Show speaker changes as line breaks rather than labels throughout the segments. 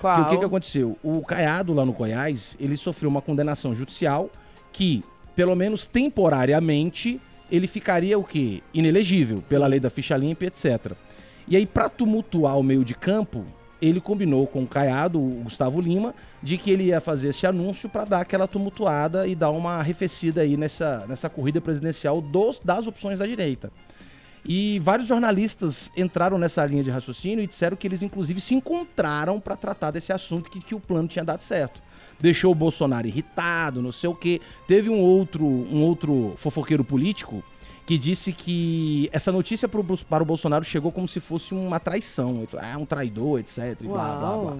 Qual?
Porque o que aconteceu? O Caiado lá no Goiás, ele sofreu uma condenação judicial que, pelo menos temporariamente, ele ficaria o quê? Inelegível, pela lei da ficha limpa, etc. E aí, pra tumultuar o meio de campo, ele combinou com o Caiado, o Gustavo Lima, de que ele ia fazer esse anúncio para dar aquela tumultuada e dar uma arrefecida aí nessa corrida presidencial das opções da direita. E vários jornalistas entraram nessa linha de raciocínio e disseram que eles, inclusive, se encontraram para tratar desse assunto, que o plano tinha dado certo. Deixou o Bolsonaro irritado, não sei o quê. Teve um outro fofoqueiro político que disse que essa notícia para o Bolsonaro chegou como se fosse uma traição. Ele falou, um traidor, etc. E blá, blá, blá.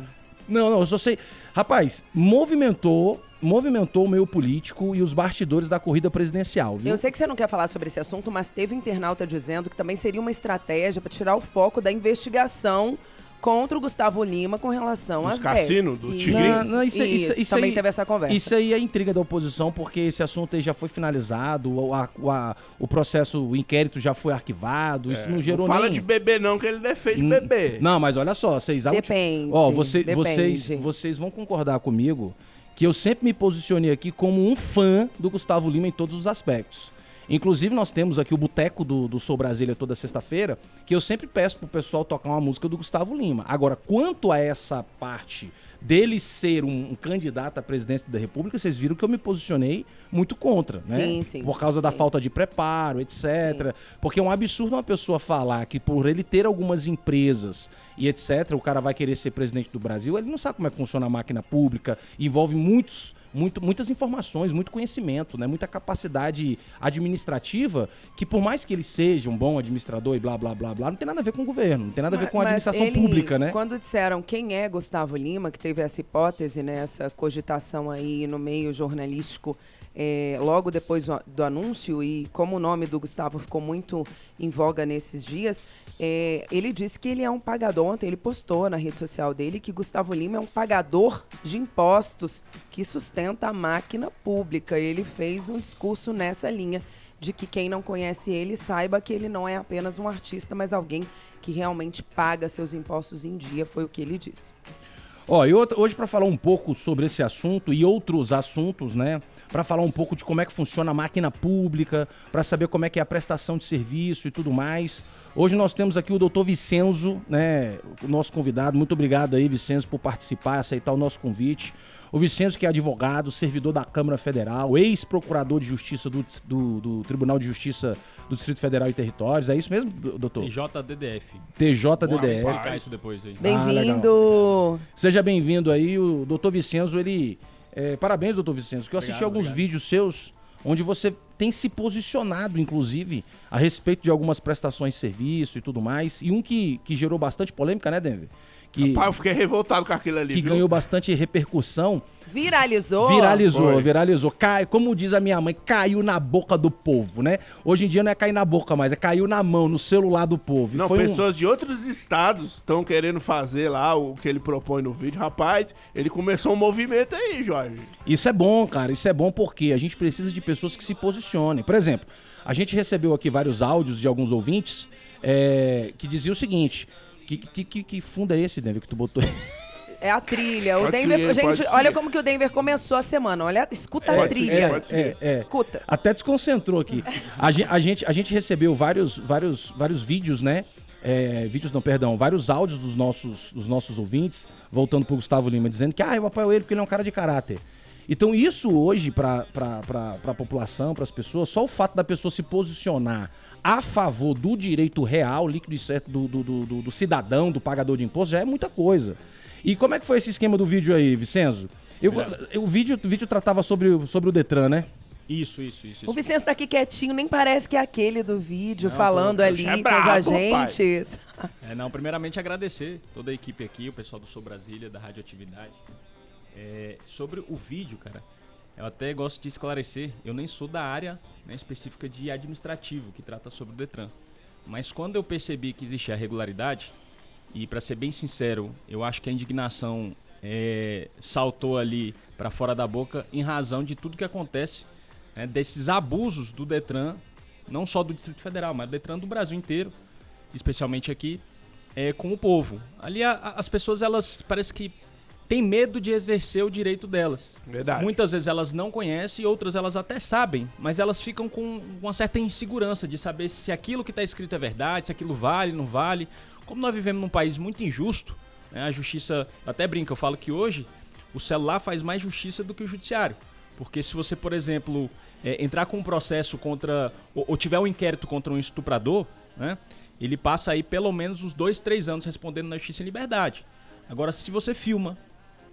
Não, eu só sei. Rapaz, movimentou o meio político e os bastidores da corrida presidencial, viu?
Eu sei que você não quer falar sobre esse assunto, mas teve internauta dizendo que também seria uma estratégia para tirar o foco da investigação contra o Gustavo Lima com relação às
cassinos do Tigres.
Isso também teve essa conversa.
Isso aí é intriga da oposição, porque esse assunto aí já foi finalizado, o processo, o inquérito já foi arquivado, isso não gerou
Não fala de bebê não, que ele defende bebê.
Não, mas olha só, vocês...
Depende.
Vocês vão concordar comigo que eu sempre me posicionei aqui como um fã do Gustavo Lima em todos os aspectos. Inclusive, nós temos aqui o Boteco do Sou Brasília toda sexta-feira, que eu sempre peço pro pessoal tocar uma música do Gustavo Lima. Agora, quanto a essa parte dele ser um candidato à presidência da República, vocês viram que eu me posicionei muito contra, né?
Sim.
Por causa da falta de preparo, etc. Sim. Porque é um absurdo uma pessoa falar que por ele ter algumas empresas e etc, o cara vai querer ser presidente do Brasil, ele não sabe como é que funciona a máquina pública, envolve muitas informações, muito conhecimento, né? Muita capacidade administrativa, que por mais que ele seja um bom administrador e blá, blá, blá, blá, não tem nada a ver com o governo, não tem nada a ver com a administração pública, né?
Quando disseram quem é Gustavo Lima, que teve essa hipótese, né, essa cogitação aí no meio jornalístico, logo depois do anúncio, e como o nome do Gustavo ficou muito em voga nesses dias, ele disse que ele é um pagador. Ontem ele postou na rede social dele que Gustavo Lima é um pagador de impostos que sustenta a máquina pública. Ele fez um discurso nessa linha de que quem não conhece ele saiba que ele não é apenas um artista, mas alguém que realmente paga seus impostos em dia, foi o que ele disse.
E hoje, para falar um pouco sobre esse assunto e outros assuntos, né? Para falar um pouco de como é que funciona a máquina pública, para saber como é que é a prestação de serviço e tudo mais. Hoje nós temos aqui o doutor Vicenzo, né? O nosso convidado. Muito obrigado aí, Vicenzo, por participar, aceitar o nosso convite. O Vicenzo, que é advogado, servidor da Câmara Federal, ex-procurador de Justiça do Tribunal de Justiça do Distrito Federal e Territórios. É isso mesmo, doutor?
TJDDF.
TJDDF.
Vou explicar isso depois aí.
Bem-vindo!
Seja bem-vindo aí. O doutor Vicenzo, ele... parabéns, doutor Vicenzo, que eu assisti alguns vídeos seus onde você tem se posicionado, inclusive, a respeito de algumas prestações de serviço e tudo mais. E um que gerou bastante polêmica, né, Denver?
Rapaz, eu fiquei revoltado com aquilo ali, viu?
Ganhou bastante repercussão.
Viralizou. Como diz a minha mãe, caiu na boca do povo, né? Hoje em dia não é cair na boca mais, é caiu na mão, no celular do povo.
Não, pessoas de outros estados estão querendo fazer lá o que ele propõe no vídeo. Rapaz, ele começou um movimento aí, Jorge.
Isso é bom, cara. Isso é bom porque a gente precisa de pessoas que se posicionem. Por exemplo, a gente recebeu aqui vários áudios de alguns ouvintes que diziam o seguinte... Que fundo é esse, Denver, que tu botou aí?
É a trilha. O Denver, gente, olha como que o Denver começou a semana. Olha, escuta a trilha. Escuta.
Até desconcentrou aqui. A gente recebeu vários vídeos, né? Vários áudios dos nossos ouvintes, voltando pro Gustavo Lima, dizendo que eu apoio ele porque ele é um cara de caráter. Então isso hoje, pra população, pras pessoas, só o fato da pessoa se posicionar a favor do direito real, líquido e certo do cidadão, do pagador de imposto, já é muita coisa. E como é que foi esse esquema do vídeo aí, Vicenzo? O vídeo tratava sobre o Detran, né?
Isso.
O Vicenzo tá aqui quietinho, nem parece que é aquele do vídeo, falando ali com os agentes.
Primeiramente agradecer toda a equipe aqui, o pessoal do Sou Brasília, da Radioatividade. Sobre o vídeo, cara, eu até gosto de esclarecer, eu nem sou da área, né, específica de administrativo, que trata sobre o Detran. Mas quando eu percebi que existia a irregularidade, e para ser bem sincero, eu acho que a indignação saltou ali para fora da boca em razão de tudo que acontece, né, desses abusos do Detran, não só do Distrito Federal, mas do Detran do Brasil inteiro, especialmente aqui, com o povo. Ali as pessoas, elas parece que têm medo de exercer o direito delas.
Verdade.
Muitas vezes elas não conhecem, outras elas até sabem, mas elas ficam com uma certa insegurança de saber se aquilo que está escrito é verdade, se aquilo vale, não vale. Como nós vivemos num país muito injusto, né, a justiça, até brinca, eu falo que hoje o celular faz mais justiça do que o judiciário. Porque se você, por exemplo, entrar com um processo contra, ou tiver um inquérito contra um estuprador, né, ele passa aí pelo menos uns 2, 3 anos respondendo na justiça em liberdade. Agora, se você filma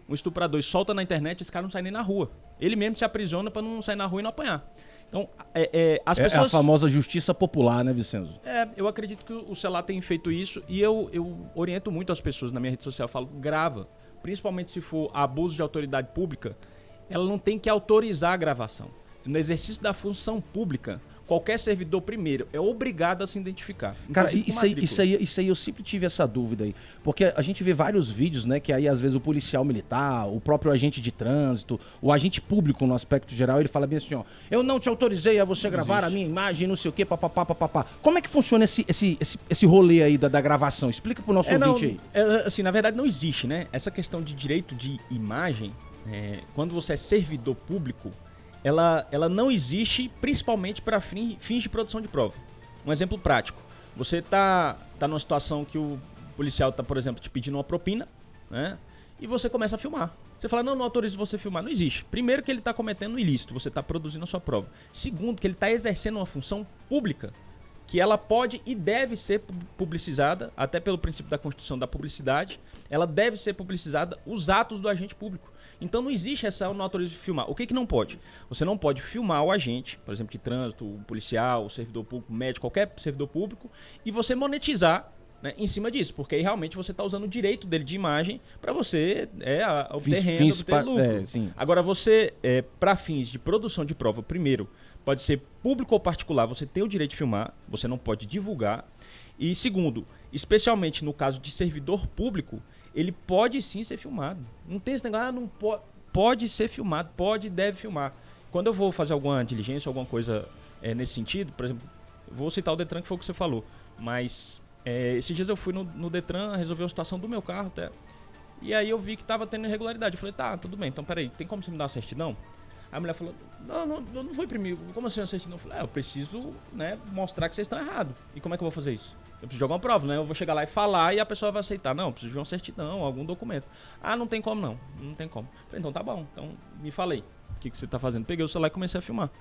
um estuprador e solta na internet, esse cara não sai nem na rua. Ele mesmo se aprisiona para não sair na rua e não apanhar. Então, as pessoas...
É a famosa justiça popular, né, Vicenzo?
Eu acredito que o celular tem feito isso e eu oriento muito as pessoas na minha rede social. Eu falo, grava. Principalmente se for abuso de autoridade pública, ela não tem que autorizar a gravação. No exercício da função pública, qualquer servidor, primeiro, é obrigado a se identificar.
Cara, isso aí eu sempre tive essa dúvida aí. Porque a gente vê vários vídeos, né? Que aí, às vezes, o policial militar, o próprio agente de trânsito, o agente público, no aspecto geral, ele fala bem assim, ó, eu não te autorizei a você gravar a minha imagem, não sei o quê, papapá, papapá. Como é que funciona esse rolê aí da gravação? Explica pro nosso ouvinte aí.
Assim, na verdade, não existe, né? Essa questão de direito de imagem, quando você é servidor público, ela não existe principalmente para fins de produção de prova. Um exemplo prático. Você tá numa situação que o policial tá, por exemplo, te pedindo uma propina, né? E você começa a filmar. Você fala, não autorizo você a filmar. Não existe. Primeiro que ele está cometendo um ilícito, você está produzindo a sua prova. Segundo que ele está exercendo uma função pública, que ela pode e deve ser publicizada, até pelo princípio da Constituição da publicidade, ela deve ser publicizada os atos do agente público. Então não existe essa, eu não autorizo de filmar. O que não pode? Você não pode filmar o agente, por exemplo, de trânsito, o policial, o servidor público, o médico, qualquer servidor público, e você monetizar, né, em cima disso, porque aí realmente você está usando o direito dele de imagem para você obter renda, obter lucro. Agora você, para fins de produção de prova, primeiro, pode ser público ou particular, você tem o direito de filmar, você não pode divulgar. E segundo, especialmente no caso de servidor público, ele pode sim ser filmado. Não tem esse negócio, não pode ser filmado, pode e deve filmar. Quando eu vou fazer alguma diligência, alguma coisa nesse sentido, por exemplo, vou citar o Detran, que foi o que você falou, mas esses dias eu fui no Detran resolver a situação do meu carro até, e aí eu vi que estava tendo irregularidade. Eu falei, tá, tudo bem, então peraí, tem como você me dar uma certidão? Aí a mulher falou, não, eu não vou imprimir, como assim uma certidão? Eu falei, eu preciso, né, mostrar que vocês estão errados. E como é que eu vou fazer isso? Eu preciso jogar uma prova, né? Eu vou chegar lá e falar e a pessoa vai aceitar. Não, eu preciso de uma certidão, algum documento. Ah, não tem como não. Não tem como. Eu falei, então tá bom. Então me falei. O que você tá fazendo? Peguei o celular e comecei a filmar.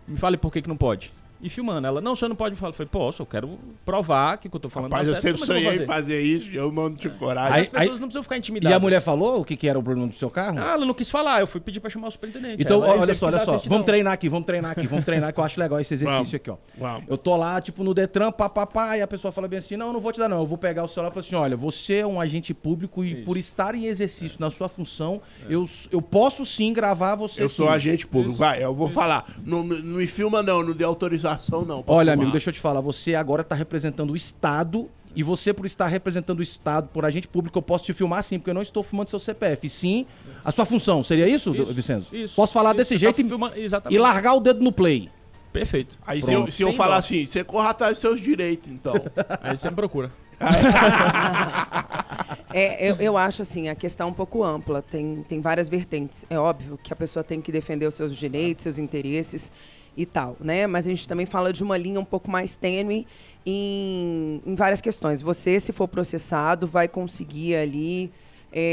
Me fale por que não pode. E filmando. Ela, não, o senhor não pode falar. Eu falei, posso, eu quero provar que o que eu tô falando.
Rapaz, eu sempre sonhei em fazer isso e eu mando de coragem.
As pessoas não precisam ficar intimidadas.
E a mulher falou o que era o problema do seu carro?
Ah, ela não quis falar. Eu fui pedir pra chamar o superintendente.
Então, olha só. Vamos treinar aqui, que eu acho legal esse exercício aqui, ó.
Vamos.
Eu tô lá, tipo, no Detran, papapá, e a pessoa fala bem assim, não vou te dar não, eu vou pegar o celular e falar assim, olha, você é um agente público e por estar em exercício na sua função, eu posso sim gravar você.
Eu sou agente público, vai, eu vou falar. Não me filma não dê autorização não.
Olha, amigo, deixa eu te falar, você agora tá representando o Estado, e você, por estar representando o Estado, por agente público, eu posso te filmar sim, porque eu não estou filmando seu CPF. Sim, a sua função, seria isso, Vicenzo?
Isso.
Posso falar desse jeito e largar o dedo no play.
Perfeito.
Aí se eu falar assim, você corra atrás dos seus direitos, então.
Aí você me procura.
Eu acho assim, a questão é um pouco ampla, tem várias vertentes. É óbvio que a pessoa tem que defender os seus direitos, seus interesses e tal, né? Mas a gente também fala de uma linha um pouco mais tênue em várias questões. Você, se for processado, vai conseguir ali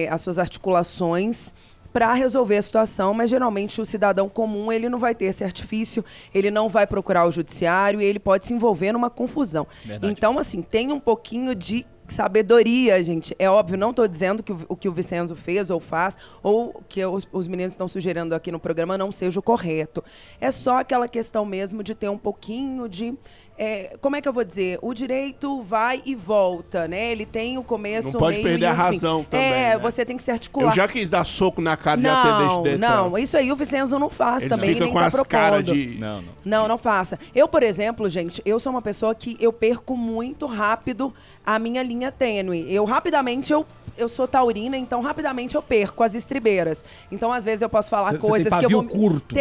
as suas articulações para resolver a situação, mas geralmente o cidadão comum ele não vai ter esse artifício, ele não vai procurar o judiciário e ele pode se envolver numa confusão. Verdade. Então, assim, tem um pouquinho de sabedoria, gente. É óbvio, não estou dizendo que o que o Vicenzo fez ou faz, ou que os meninos estão sugerindo aqui no programa não seja o correto. É só aquela questão mesmo de ter um pouquinho de... como é que eu vou dizer? O direito vai e volta, né? Ele tem o começo,
não pode
meio
perder
e o
a razão
fim.
também, né?
Você tem que se articular.
Eu já quis dar soco na cara de atendente dele.
Não, isso aí o Vicenzo não faz também,
fica
nem
com
tá
as
propondo.
caras de...
Não faça. Eu, por exemplo, gente, eu sou uma pessoa que eu perco muito rápido a minha linha tênue. Eu sou taurina, então rapidamente eu perco as estribeiras. Então, às vezes, eu posso falar coisas que eu vou...
curto.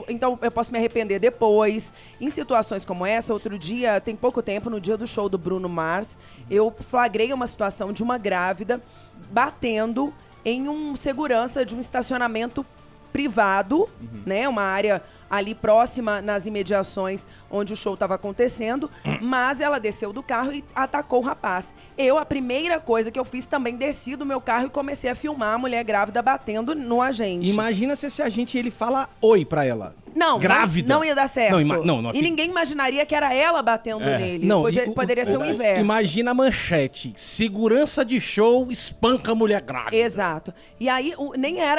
Então, eu posso me arrepender depois. Em situações como essa, outro dia, tem pouco tempo, no dia do show do Bruno Mars, eu flagrei uma situação de uma grávida batendo em um segurança de um estacionamento privado, né? Uma área ali próxima nas imediações onde o show estava acontecendo, mas ela desceu do carro e atacou o rapaz. A primeira coisa que eu fiz também, desci do meu carro e comecei a filmar a mulher grávida batendo no agente.
Imagina se esse agente ele fala oi pra ela.
Não,
grávida.
Não ia dar certo.
Não,
e ninguém imaginaria que era ela batendo nele.
Não,
Poderia ser o inverso.
Imagina a manchete. Segurança de show espanca mulher grávida.
Exato. E aí,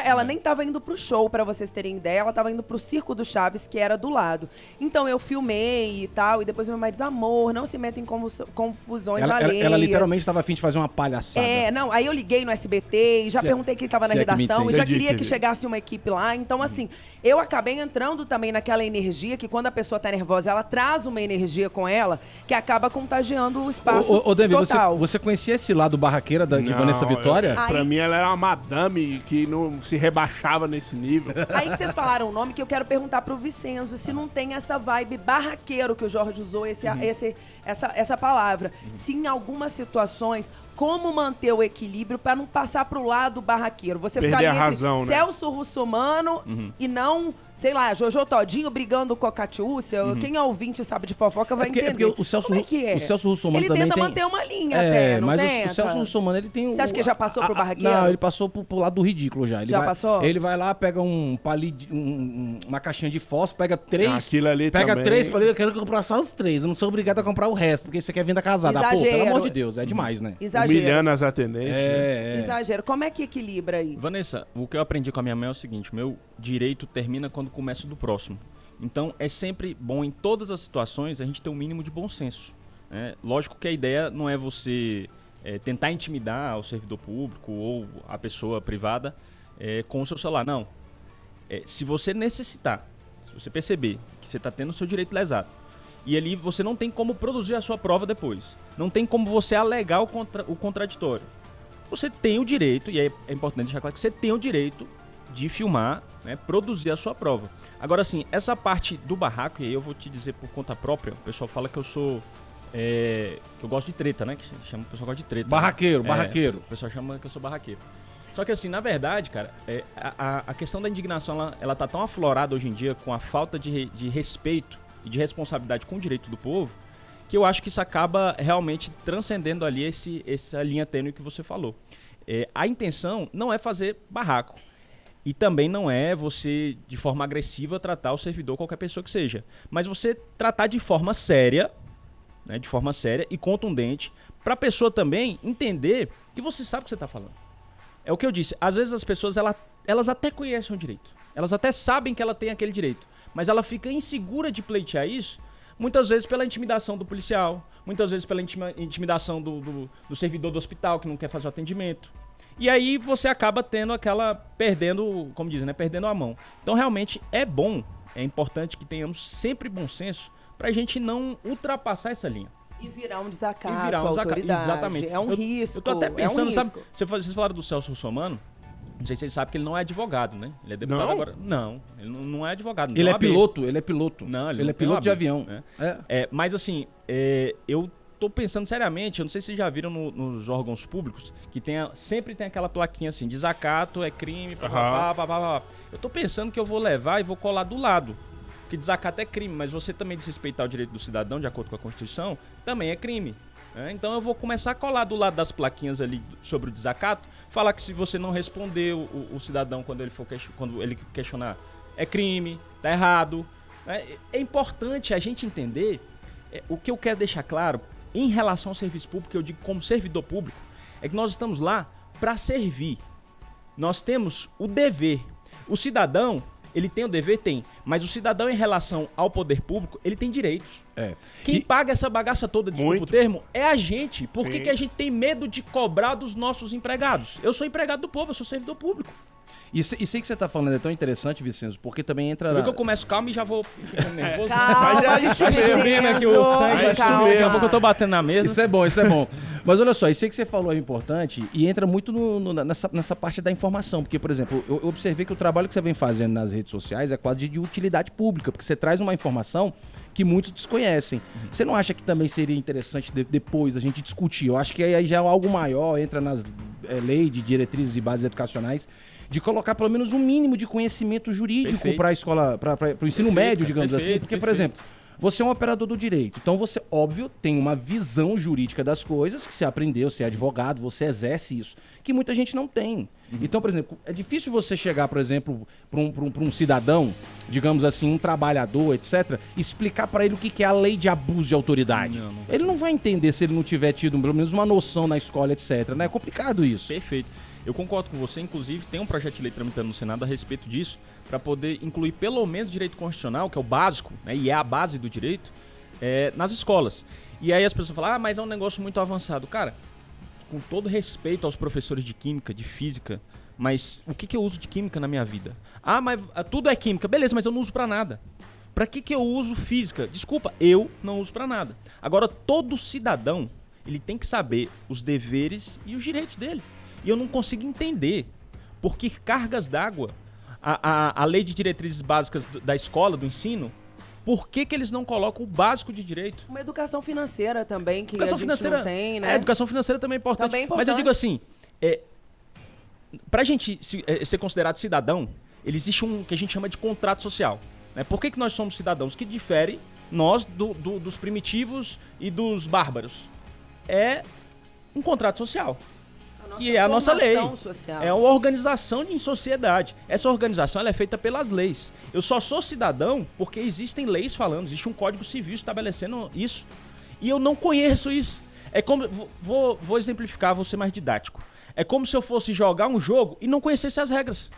ela nem tava indo pro show, pra vocês terem ideia. Ela tava indo pro Circo do Chaves, que era do lado. Então eu filmei e tal, e depois meu marido, amor, não se meta em confusões alheias.
Ela literalmente estava a fim de fazer uma palhaçada.
Aí eu liguei no SBT e já perguntei quem tava na redação, e já queria que
Entendi.
chegasse uma equipe lá. Então, assim, eu acabei entrando também naquela energia que quando a pessoa tá nervosa, ela traz uma energia com ela que acaba contagiando o espaço
Ô, Davi,
total.
você conhecia esse lado barraqueira de
Não,
Vanessa Vitória?
Pra mim, ela era uma madame que não se rebaixava nesse nível.
Aí que vocês falaram o nome, que eu quero perguntar pro Vicenzo se não tem essa vibe barraqueiro que o Jorge usou, essa palavra. Se em algumas situações, como manter o equilíbrio para não passar pro lado barraqueiro? Você
Perder
ficar ali
a
entre
razão, né?
Celso Russomano e não, sei lá, Jojo Todinho brigando com a Catiúcia. Quem é ouvinte sabe de fofoca vai entender.
Porque o Celso,
Como é que é?
o Celso Russomano
ele
também
tenta
tem...
manter uma linha até, não
mas
tenta?
o Celso Russomano, ele tem...
Você acha que já passou pro barraqueiro?
Não, ele passou pro lado do ridículo já. Ele
Já
vai,
passou?
Ele vai lá, pega um palito, uma caixinha de fósforo, pega 3...
Aquilo ali
pega
também.
3 palitos, eu quero comprar só os 3. Eu não sou obrigado a comprar o resto, porque você quer vir da casada. Ah, pô, pelo
Exagero.
amor de Deus, é demais, né?
Exagero.
Humilhando as atendentes. né?
Exagero. Como é que equilibra aí?
Vanessa, o que eu aprendi com a minha mãe é o seguinte: meu direito termina quando começa o do próximo. Então é sempre bom, em todas as situações, a gente ter um mínimo de bom senso. Né? Lógico que a ideia não é você tentar intimidar o servidor público ou a pessoa privada com o seu celular. Não. Se você necessitar, se você perceber que você está tendo o seu direito lesado, e ali você não tem como produzir a sua prova depois, não tem como você alegar o contraditório, você tem o direito, e é importante deixar claro que você tem o direito de filmar, né, produzir a sua prova. Agora, assim, essa parte do barraco, e aí eu vou te dizer por conta própria, o pessoal fala que eu sou... que eu gosto de treta, né? Que chama, o pessoal gosta de treta.
Barraqueiro,
né?
barraqueiro.
O pessoal chama que eu sou barraqueiro. Só que assim, na verdade, cara, a questão da indignação, ela tá tão aflorada hoje em dia com a falta de respeito e de responsabilidade com o direito do povo, que eu acho que isso acaba realmente transcendendo ali essa linha tênue que você falou. A intenção não é fazer barraco. E também não é você, de forma agressiva, tratar o servidor, qualquer pessoa que seja. Mas você tratar de forma séria, né, de forma séria e contundente, para a pessoa também entender que você sabe o que você está falando. É o que eu disse, às vezes as pessoas elas até conhecem o direito, elas até sabem que ela tem aquele direito, mas ela fica insegura de pleitear isso, muitas vezes pela intimidação do policial, muitas vezes pela intimidação do servidor do hospital que não quer fazer o atendimento. E aí você acaba perdendo, como dizem, né, perdendo a mão. Então realmente é importante que tenhamos sempre bom senso pra gente não ultrapassar essa linha.
E virar um desacato, autoridade.
Exatamente.
É um risco.
Eu tô até pensando, sabe,
risco.
vocês falaram do Celso Russomano, não sei se vocês sabem que ele não é advogado, né? Ele é deputado
Não?
agora. Não, ele não é advogado.
Ele é piloto.
Não,
ele é
não tem
piloto
OAB,
de avião.
né? Mas assim, eu tô pensando seriamente, eu não sei se vocês já viram nos órgãos públicos, que sempre tem aquela plaquinha assim, desacato é crime, papapá. Eu tô pensando que eu vou levar e vou colar do lado. Porque desacato é crime, mas você também desrespeitar o direito do cidadão, de acordo com a Constituição, também é crime. Né? Então eu vou começar a colar do lado das plaquinhas ali sobre o desacato, falar que se você não responder o cidadão quando ele questionar, é crime, tá errado. Né? É importante a gente entender, o que eu quero deixar claro, em relação ao serviço público, que eu digo como servidor público, é que nós estamos lá para servir. Nós temos o dever. O cidadão, ele tem o dever? Tem. Mas o cidadão, em relação ao poder público, ele tem direitos. Quem paga essa bagaça toda, desculpa o termo, é a gente. Por que a gente tem medo de cobrar dos nossos empregados? Eu sou empregado do povo, eu sou servidor público.
E sei que você tá falando, é tão interessante, Vicenzo, porque também entra...
Porque eu começo calmo e já vou ficando nervoso.
Calma,
Mas é
olha
isso
esse
mesmo.
Subindo aqui o
Vicenzo,
sangue, vai
calma.
subir. Daqui a pouco eu tô batendo na mesa.
Isso é bom, isso é bom. Mas olha só, isso aí que você falou é importante e entra muito nessa parte da informação. Porque, por exemplo, eu observei que o trabalho que você vem fazendo nas redes sociais é quase de utilidade pública, porque você traz uma informação que muitos desconhecem. Você não acha que também seria interessante depois a gente discutir? Eu acho que aí já é algo maior, entra nas leis de diretrizes e bases educacionais, de colocar pelo menos um mínimo de conhecimento jurídico para a escola, para o ensino médio, digamos assim. Porque, por exemplo, você é um operador do direito, então você, óbvio, tem uma visão jurídica das coisas, que você aprendeu, você é advogado, você exerce isso, que muita gente não tem. Então, por exemplo, é difícil você chegar, por exemplo, para um cidadão, digamos assim, um trabalhador, etc., explicar para ele o que é a lei de abuso de autoridade.
Não
ele não vai entender se ele não tiver tido pelo menos uma noção na escola, etc. Né? É complicado isso.
Perfeito. Eu concordo com você, inclusive tem um projeto de lei tramitando no Senado a respeito disso, para poder incluir pelo menos direito constitucional, que é o básico, né, e é a base do direito, nas escolas. E aí as pessoas falam, mas é um negócio muito avançado. Cara, com todo respeito aos professores de química, de física, mas o que eu uso de química na minha vida? Mas tudo é química, beleza, mas eu não uso para nada. Para que eu uso física? Desculpa, eu não uso para nada. Agora, todo cidadão, ele tem que saber os deveres e os direitos dele. E eu não consigo entender por que cargas d'água, a lei de diretrizes básicas da escola, do ensino, por que eles não colocam o básico de direito?
Uma educação financeira também, que
Educação
a gente
financeira,
não tem, né?
A educação financeira também é importante.
Também é importante.
Mas eu digo assim, pra gente ser considerado cidadão, existe um que a gente chama de contrato social. Né? Por que nós somos cidadãos? Que difere nós dos primitivos e dos bárbaros. É um contrato social. Que é a nossa lei.
Social.
É uma organização em sociedade. Essa organização ela é feita pelas leis. Eu só sou cidadão porque existem leis falando, existe um código civil estabelecendo isso. E eu não conheço isso. É como. Vou exemplificar, vou ser mais didático. É como se eu fosse jogar um jogo e não conhecesse as regras.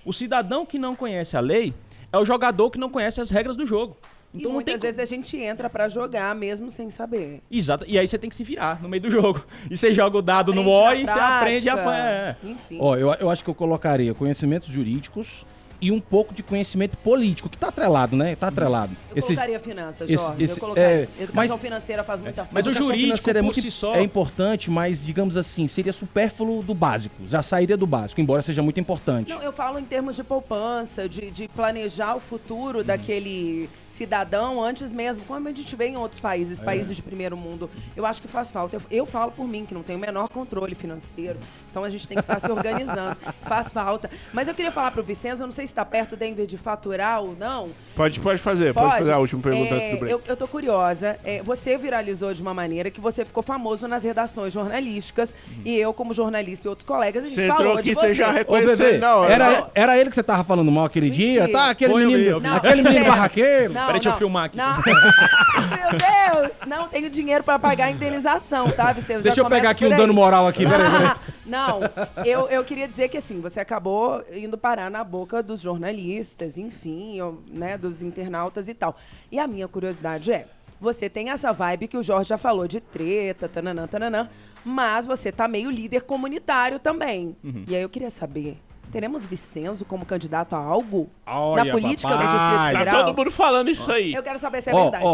O cidadão que não conhece a lei é o jogador que não conhece as regras do jogo. Então,
e muitas vezes a gente entra pra jogar mesmo sem saber.
Exato. E aí você tem que se virar no meio do jogo. E você joga o dado
Aprende
no O
na
e você
prática.
aprende a...
Enfim.
Ó, eu acho que eu colocaria conhecimentos jurídicos e um pouco de conhecimento político, que tá atrelado, né? Tá atrelado.
Eu colocaria finanças, Jorge. Eu colocaria. Educação financeira faz muita falta.
Mas o
Educação
jurídico
financeira
por si só...
é importante, mas, digamos assim, seria supérfluo do básico. Já sairia do básico, embora seja muito importante.
Não, eu falo em termos de poupança, de planejar o futuro daquele cidadão antes mesmo, como a gente vê em outros países, países de primeiro mundo. Eu acho que faz falta. Eu falo por mim, que não tenho o menor controle financeiro, então a gente tem que estar se organizando. Faz falta. Mas eu queria falar pro Vicenzo, eu não sei se está perto, Denver, de faturar ou não.
Pode fazer a última pergunta antes do break.
Eu tô curiosa. Você viralizou de uma maneira que você ficou famoso nas redações jornalísticas e eu, como jornalista e outros colegas, a gente
Você
falou
entrou aqui,
de
você
você.
já
Ô,
reconheceu
bebê,
ele na hora.
era ele que você tava falando mal aquele
Mentira.
dia? Tá, aquele
Foi eu
menino,
vi.
aquele menino
sério.
barraqueiro.
Não,
Deixa eu
não.
filmar aqui.
Não. Meu Deus! Não tenho dinheiro pra pagar a indenização, tá, Vicenzo?
Deixa
Já
eu pegar
começa
aqui
por
um
aí.
dano moral aqui, peraí.
Não, eu queria dizer que assim, você acabou indo parar na boca dos jornalistas, enfim, né, dos internautas e tal. E a minha curiosidade você tem essa vibe que o Jorge já falou de treta, tananã, tananã, mas você tá meio líder comunitário também. E aí eu queria saber, teremos Vicenzo como candidato a algo
Olha,
na política
papai.
do Distrito
Tá
Federal?
todo mundo falando isso aí.
Eu quero saber se é verdade.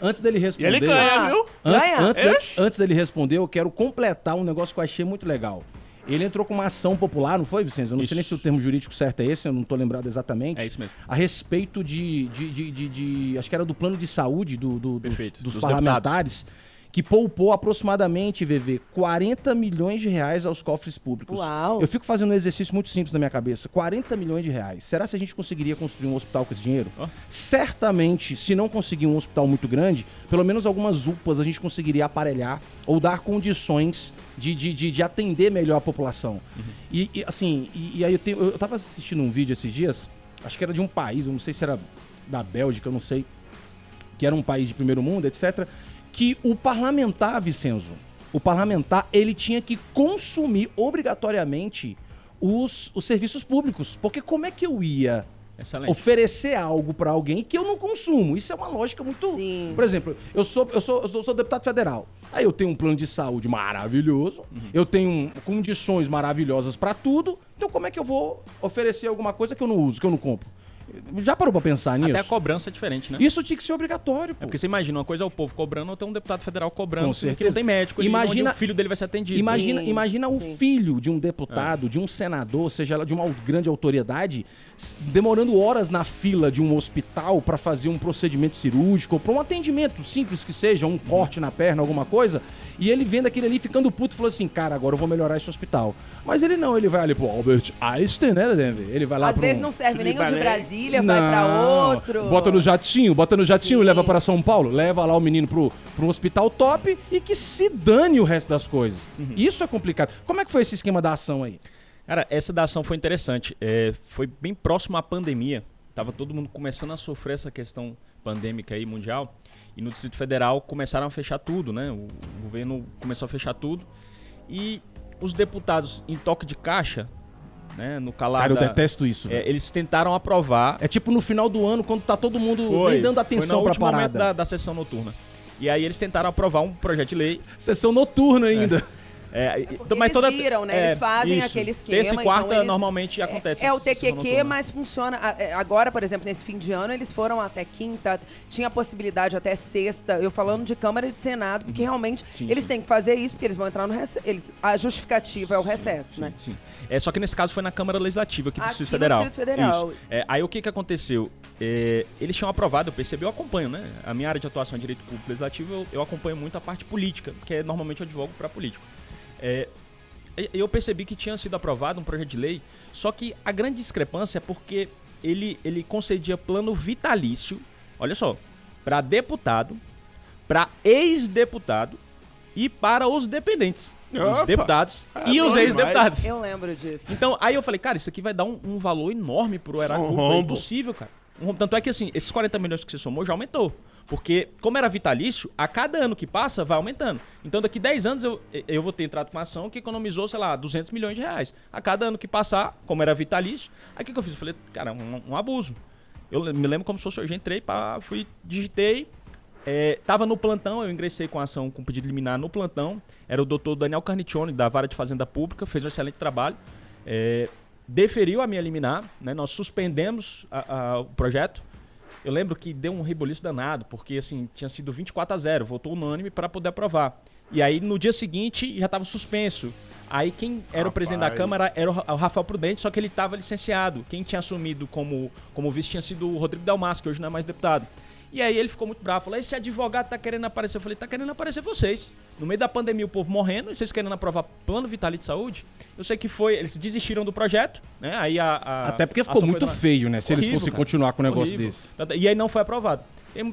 Antes dele
E
responder...
ele ganha, viu?
Antes dele responder, eu quero completar um negócio que eu achei muito legal. Ele entrou com uma ação popular, não foi, Vicenzo? Eu não sei nem se o termo jurídico certo é esse, eu não tô lembrado exatamente.
É isso mesmo.
A respeito acho que era do plano de saúde
Perfeito.
dos
Dos
parlamentares, que poupou aproximadamente, VV, 40 milhões de reais aos cofres públicos.
Uau.
Eu fico fazendo um exercício muito simples na minha cabeça. 40 milhões de reais. Será que a gente conseguiria construir um hospital com esse dinheiro? Certamente, se não conseguir um hospital muito grande, pelo menos algumas UPAs a gente conseguiria aparelhar ou dar condições de atender melhor a população. E aí eu tava assistindo um vídeo esses dias, acho que era de um país, eu não sei se era da Bélgica, eu não sei, que era um país de primeiro mundo, etc., que o parlamentar, Vicenzo, ele tinha que consumir obrigatoriamente os serviços públicos. Porque como é que eu ia
Excelente.
oferecer algo pra alguém que eu não consumo? Isso é uma lógica muito...
Sim.
Por exemplo, eu sou deputado federal. Aí eu tenho um plano de saúde maravilhoso, eu tenho condições maravilhosas pra tudo, Então como é que eu vou oferecer alguma coisa que eu não uso, que eu não compro? Já parou pra pensar nisso?
Até a cobrança é diferente, né?
Isso tinha que ser obrigatório, pô.
É porque você imagina, uma coisa é o povo cobrando, outra é um deputado federal cobrando,
Com
que não
certeza.
tem médico,
Imagina-
onde o filho dele vai ser atendido.
Imagina o
sim.
filho de um deputado, de um senador, seja lá de uma grande autoridade, demorando horas na fila de um hospital pra fazer um procedimento cirúrgico, ou pra um atendimento simples que seja, um corte na perna, alguma coisa, e ele vendo aquele ali ficando puto e falou assim, cara, agora eu vou melhorar esse hospital. Mas ele não, ele vai ali pro Albert Einstein, né, Denver? Ele vai lá
Às
pro...
vezes não serve nem o de
Felipe
Brasília, vai pra outro.
Bota no jatinho
Sim.
leva para São Paulo, leva lá o menino pro um hospital top e que se dane o resto das coisas. Isso é complicado. Como é que foi esse esquema da ação aí?
Cara, essa da ação foi interessante. Foi bem próximo à pandemia. Tava todo mundo começando a sofrer essa questão pandêmica aí, mundial. E no Distrito Federal começaram a fechar tudo, né? O governo começou a fechar tudo. E os deputados em toque de caixa, né? No calar
Cara, eu
da-
detesto isso. velho.
eles tentaram aprovar.
É tipo no final do ano, quando tá todo mundo nem dando atenção pra
foi no último momento
parada.
da sessão noturna. E aí eles tentaram aprovar um projeto de lei.
Sessão noturna ainda.
Porque eles viram, né? Eles fazem aquele esquema.
Terça e quarta
então eles-
normalmente acontece.
É o
essa sessão
TQQ,
noturna.
mas funciona. Agora, por exemplo, nesse fim de ano, eles foram até quinta, tinha possibilidade até sexta. Eu falando de Câmara e de Senado, porque realmente eles têm que fazer isso, porque eles vão entrar no recesso. A justificativa é o recesso, né?
Sim. Só que nesse caso foi na Câmara Legislativa aqui do
Aqui
Distrito
no
Federal.
Distrito Federal.
Isso. Aí o que aconteceu? Eles tinham aprovado, eu percebi, eu acompanho, né? A minha área de atuação é Direito Público Legislativo, eu acompanho muito a parte política, porque normalmente eu advogo para político. Eu percebi que tinha sido aprovado um projeto de lei, só que a grande discrepância é porque ele concedia plano vitalício, olha só, para deputado, para ex-deputado e para os dependentes. Os
Opa!
deputados
É
e os
bom
ex-deputados.
Eu lembro disso.
Então, aí eu falei, cara, isso aqui vai dar um valor enorme pro erário
Um
público. É
rombo.
impossível, cara. Tanto é que, assim, esses 40 milhões que você somou já aumentou. Porque, como era vitalício, a cada ano que passa, vai aumentando. Então, daqui 10 anos, eu vou ter entrado com uma ação que economizou, sei lá, 200 milhões de reais. A cada ano que passar, como era vitalício, aí o que eu fiz? Eu falei, cara, um abuso. Eu me lembro como se fosse hoje, entrei, fui, digitei, tava no plantão, eu ingressei com a ação, com pedido liminar no plantão. Era o doutor Daniel Carnicione, da Vara de Fazenda Pública, fez um excelente trabalho. Deferiu a minha liminar, né? Nós suspendemos o projeto. Eu lembro que deu um reboliço danado, porque assim, tinha sido 24-0, votou unânime para poder aprovar. E aí no dia seguinte já estava suspenso. Aí quem era o presidente da Câmara era o Rafael Prudente, só que ele estava licenciado. Quem tinha assumido como vice tinha sido o Rodrigo Dalmas, que hoje não é mais deputado. E aí ele ficou muito bravo, falou, esse advogado tá querendo aparecer. Eu falei, tá querendo aparecer vocês. No meio da pandemia o povo morrendo, e vocês querendo aprovar plano vitalício de saúde. Eu sei que eles desistiram do projeto, né? Aí
Até porque ficou muito feio, né? Se eles
Horrível,
fossem
cara.
continuar com um negócio
Horrível.
desse.
E aí não foi aprovado.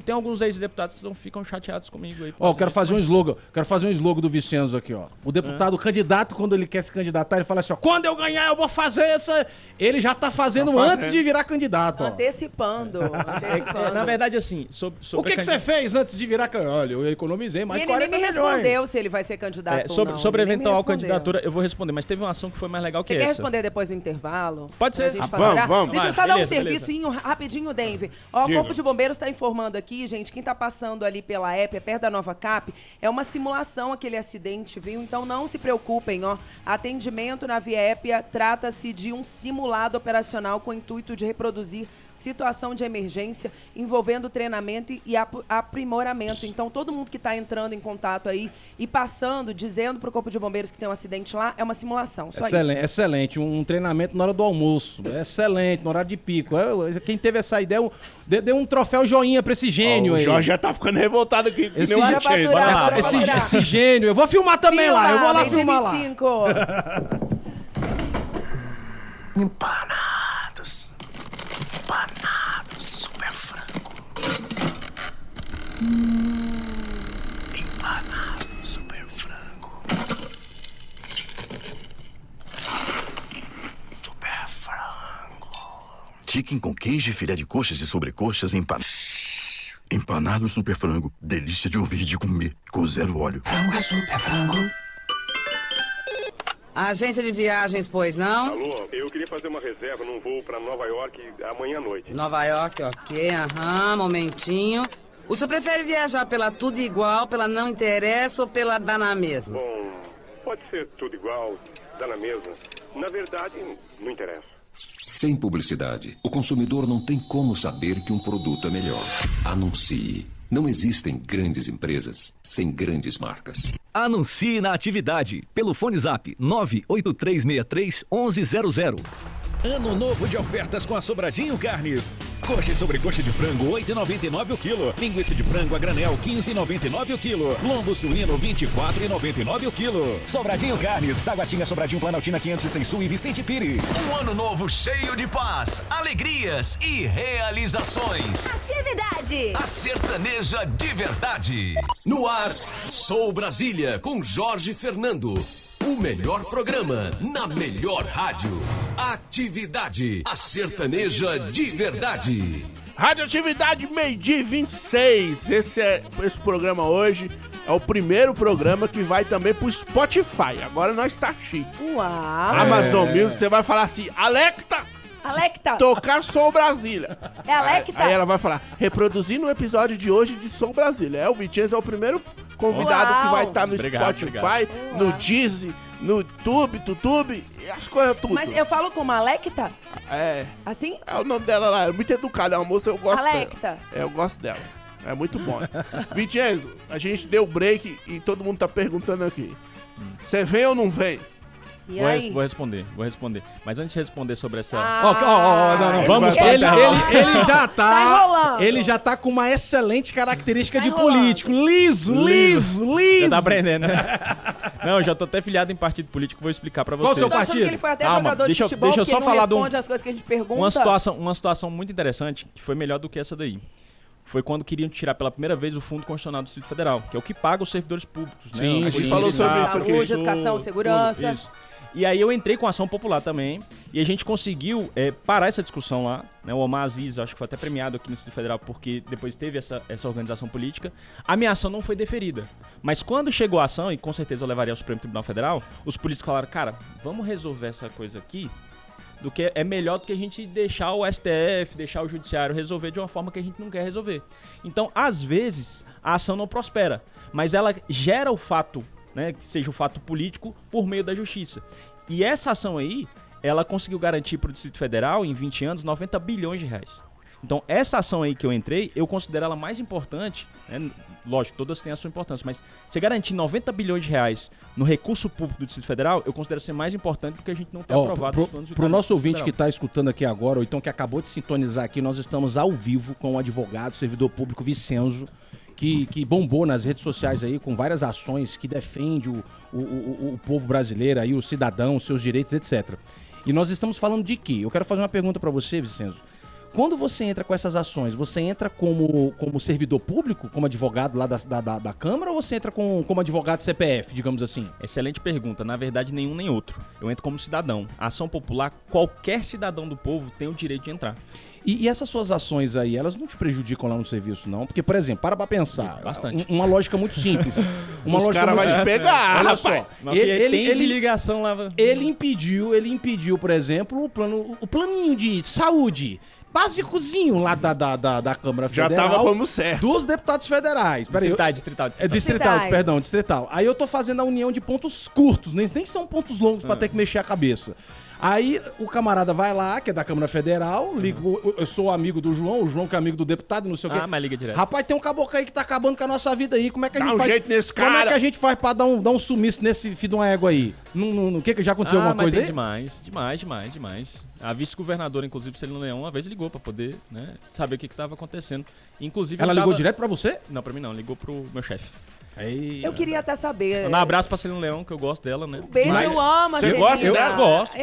Tem alguns ex-deputados que ficam chateados comigo aí.
Ó, eu quero fazer um slogan. Quero fazer um slogan do Vicenzo aqui, ó. O deputado, o candidato, quando ele quer se candidatar, ele fala assim, ó, quando eu ganhar, eu vou fazer essa... Ele já tá fazendo antes de virar candidato, ó.
Antecipando.
Na verdade, assim, sobre
O que você fez antes de virar candidato? Olha, eu economizei mais
E
de
ele nem
40
me
milhões.
respondeu se ele vai ser candidato ou não.
sobre a
Ele nem me
eventual
respondeu.
candidatura, eu vou responder, mas teve uma ação que foi mais legal
Você
que
quer
essa.
responder depois do intervalo?
Pode
Pra
ser.
gente
Vamos,
falar?
vamos.
Deixa eu só
Vai,
dar um
beleza,
serviço rapidinho, Denver. Ó, o
Diga.
Corpo de Bombeiros está informando aqui, gente, quem tá passando ali pela EP, perto da Nova Cap, é uma simulação aquele acidente, viu? Então não se preocupem, ó. Atendimento na Via Épia trata-se de um simulado operacional com o intuito de reproduzir situação de emergência envolvendo treinamento e aprimoramento. Então, todo mundo que está entrando em contato aí e passando, dizendo para o Corpo de Bombeiros que tem um acidente lá, é uma simulação. Só
Excelente, excelente. Um treinamento na hora do almoço. Excelente, no horário de pico. Quem teve essa ideia, deu um troféu joinha pra esse gênio
O
aí.
Jorge já tá ficando revoltado aqui. que
Esse
nem um
já
Chase.
vai aturar,
Vai lá.
vai
Esse gênio. Eu vou filmar também lá. Eu vou lá filmar lá.
25.
Empanados. Empanados super frango. Empanados super frango. Super frango.
Chicken com queijo e filé de coxas e sobrecoxas empanados. Empanado super frango. Delícia de ouvir e de comer. Com zero óleo.
Frango é super frango.
Agência de viagens, pois não?
Alô, eu queria fazer uma reserva num voo para Nova York amanhã à noite.
Nova York, ok, momentinho. O senhor prefere viajar pela tudo igual, pela não interessa ou pela dá na mesma?
Bom, pode ser tudo igual, dá na mesma. Na verdade, não interessa.
Sem publicidade, o consumidor não tem como saber que um produto é melhor. Anuncie. Não existem grandes empresas sem grandes marcas.
Anuncie na atividade pelo fone Zap 983631100.
Ano novo de ofertas com a Sobradinho Carnes. Coxa e sobrecoxa de frango, R$ 8,99 o quilo. Linguiça de frango a granel, R$ 15,99 o quilo. Lombo suíno, R$ 24,99 o quilo. Sobradinho Carnes, Taguatinga, Sobradinho, Planaltina, 506 Sul e Vicente Pires.
Um ano novo cheio de paz, alegrias e realizações.
Atividade.
A sertaneja de verdade. No ar, Sou Brasília, com Jorge Fernando. O melhor programa, na melhor rádio. Atividade, a sertaneja de verdade.
Radioatividade, meio-dia 26. Esse programa hoje é o primeiro programa que vai também pro Spotify. Agora nós tá chique.
Uau!
Amazon Music, você vai falar assim, Alexa, tocar Sou Brasília.
É Alexa?
Aí ela vai falar, reproduzindo o episódio de hoje de Sou Brasília. O Vitinho é o primeiro convidado que vai estar no Spotify, no Deezer, no YouTube e as coisas tudo.
Mas eu falo como Alexa?
É.
Assim?
É o nome dela lá, é muito educada, é uma moça, eu gosto
Alexa.
dela. Eu gosto dela. É muito bom. Vicenzo, a gente deu break e todo mundo tá perguntando aqui. Você vem ou não vem?
E aí?
Vou responder. Mas antes de responder sobre essa...
Não. Vamos. Ele já tá...
Tá enrolando.
Ele já tá com uma excelente característica de político. Liso.
Já tá aprendendo, né? Não, eu já tô até filiado em partido político, vou explicar pra vocês.
Qual o seu
Eu tô achando
partido?
que ele foi até
Calma,
jogador
deixa eu
de futebol,
só
porque ele não
falar
responde as coisas que a gente pergunta.
Uma situação muito interessante, que foi melhor do que essa daí. Foi quando queriam tirar pela primeira vez o Fundo Constitucional do Distrito Federal, que é o que paga os servidores públicos.
Sim,
né?
a gente falou sobre isso aqui.
Saúde, educação, segurança.
Isso. E aí eu entrei com ação popular também, e a gente conseguiu parar essa discussão lá, né? O Omar Aziz, acho que foi até premiado aqui no Distrito Federal, porque depois teve essa organização política. A minha ação não foi deferida. Mas quando chegou a ação, e com certeza eu levaria ao Supremo Tribunal Federal, os políticos falaram, cara, vamos resolver essa coisa aqui, do que é melhor do que a gente deixar o STF, deixar o Judiciário resolver de uma forma que a gente não quer resolver. Então, às vezes, a ação não prospera, mas ela gera o fato, né, que seja o fato político por meio da justiça. E essa ação aí, ela conseguiu garantir para o Distrito Federal, em 20 anos, 90 bilhões de reais. Então, essa ação aí que eu entrei, eu considero ela mais importante, né? Lógico, todas têm a sua importância, mas você garantir 90 bilhões de reais no recurso público do Distrito Federal, eu considero ser mais importante do que a gente não ter aprovado os planos de
Pro nosso ouvinte que está escutando aqui agora, ou então que acabou de sintonizar aqui, nós estamos ao vivo com o advogado, servidor público Vicenzo, que bombou nas redes sociais aí com várias ações que defende o povo brasileiro aí, o cidadão, os seus direitos, etc. E nós estamos falando de quê? Eu quero fazer uma pergunta para você, Vicenzo. Quando você entra com essas ações, você entra como servidor público, como advogado lá da Câmara, ou você entra como advogado CPF, digamos assim?
Excelente pergunta. Na verdade, nenhum nem outro. Eu entro como cidadão. A ação popular, qualquer cidadão do povo tem o direito de entrar.
E essas suas ações aí, elas não te prejudicam lá no serviço, não? Porque, por exemplo, para pra pensar.
Bastante.
Uma lógica muito simples.
Os caras vão te pegar,
olha
rapaz.
só.
Ele de ligação lá.
Ele impediu, por exemplo, o planinho de saúde básicozinho lá da Câmara Federal.
Já tava como certo.
Dos deputados federais. Distrital. Aí eu tô fazendo a união de pontos curtos, nem são pontos longos pra ter que mexer a cabeça. Aí o camarada vai lá, que é da Câmara Federal, liga, eu sou amigo do João, o João que é amigo do deputado, não sei o quê.
Mas liga direto.
Rapaz, tem um caboclo aí que tá acabando com a nossa vida aí, como é que a gente faz?
Jeito nesse cara.
Como é que a gente faz pra dar um sumiço nesse filho de uma égua aí? O que já aconteceu alguma coisa aí?
Demais. A vice-governadora, inclusive, Celina Leão, uma vez ligou pra poder, né, saber o que tava acontecendo. Inclusive,
ela ligou direto pra você?
Não, pra mim não, ligou pro meu chefe.
Aí, eu queria até saber.
Um abraço pra Celina Leão, que eu gosto dela, né?
Um beijo, eu amo a
Celina. Você gosta dela?
Eu gosto.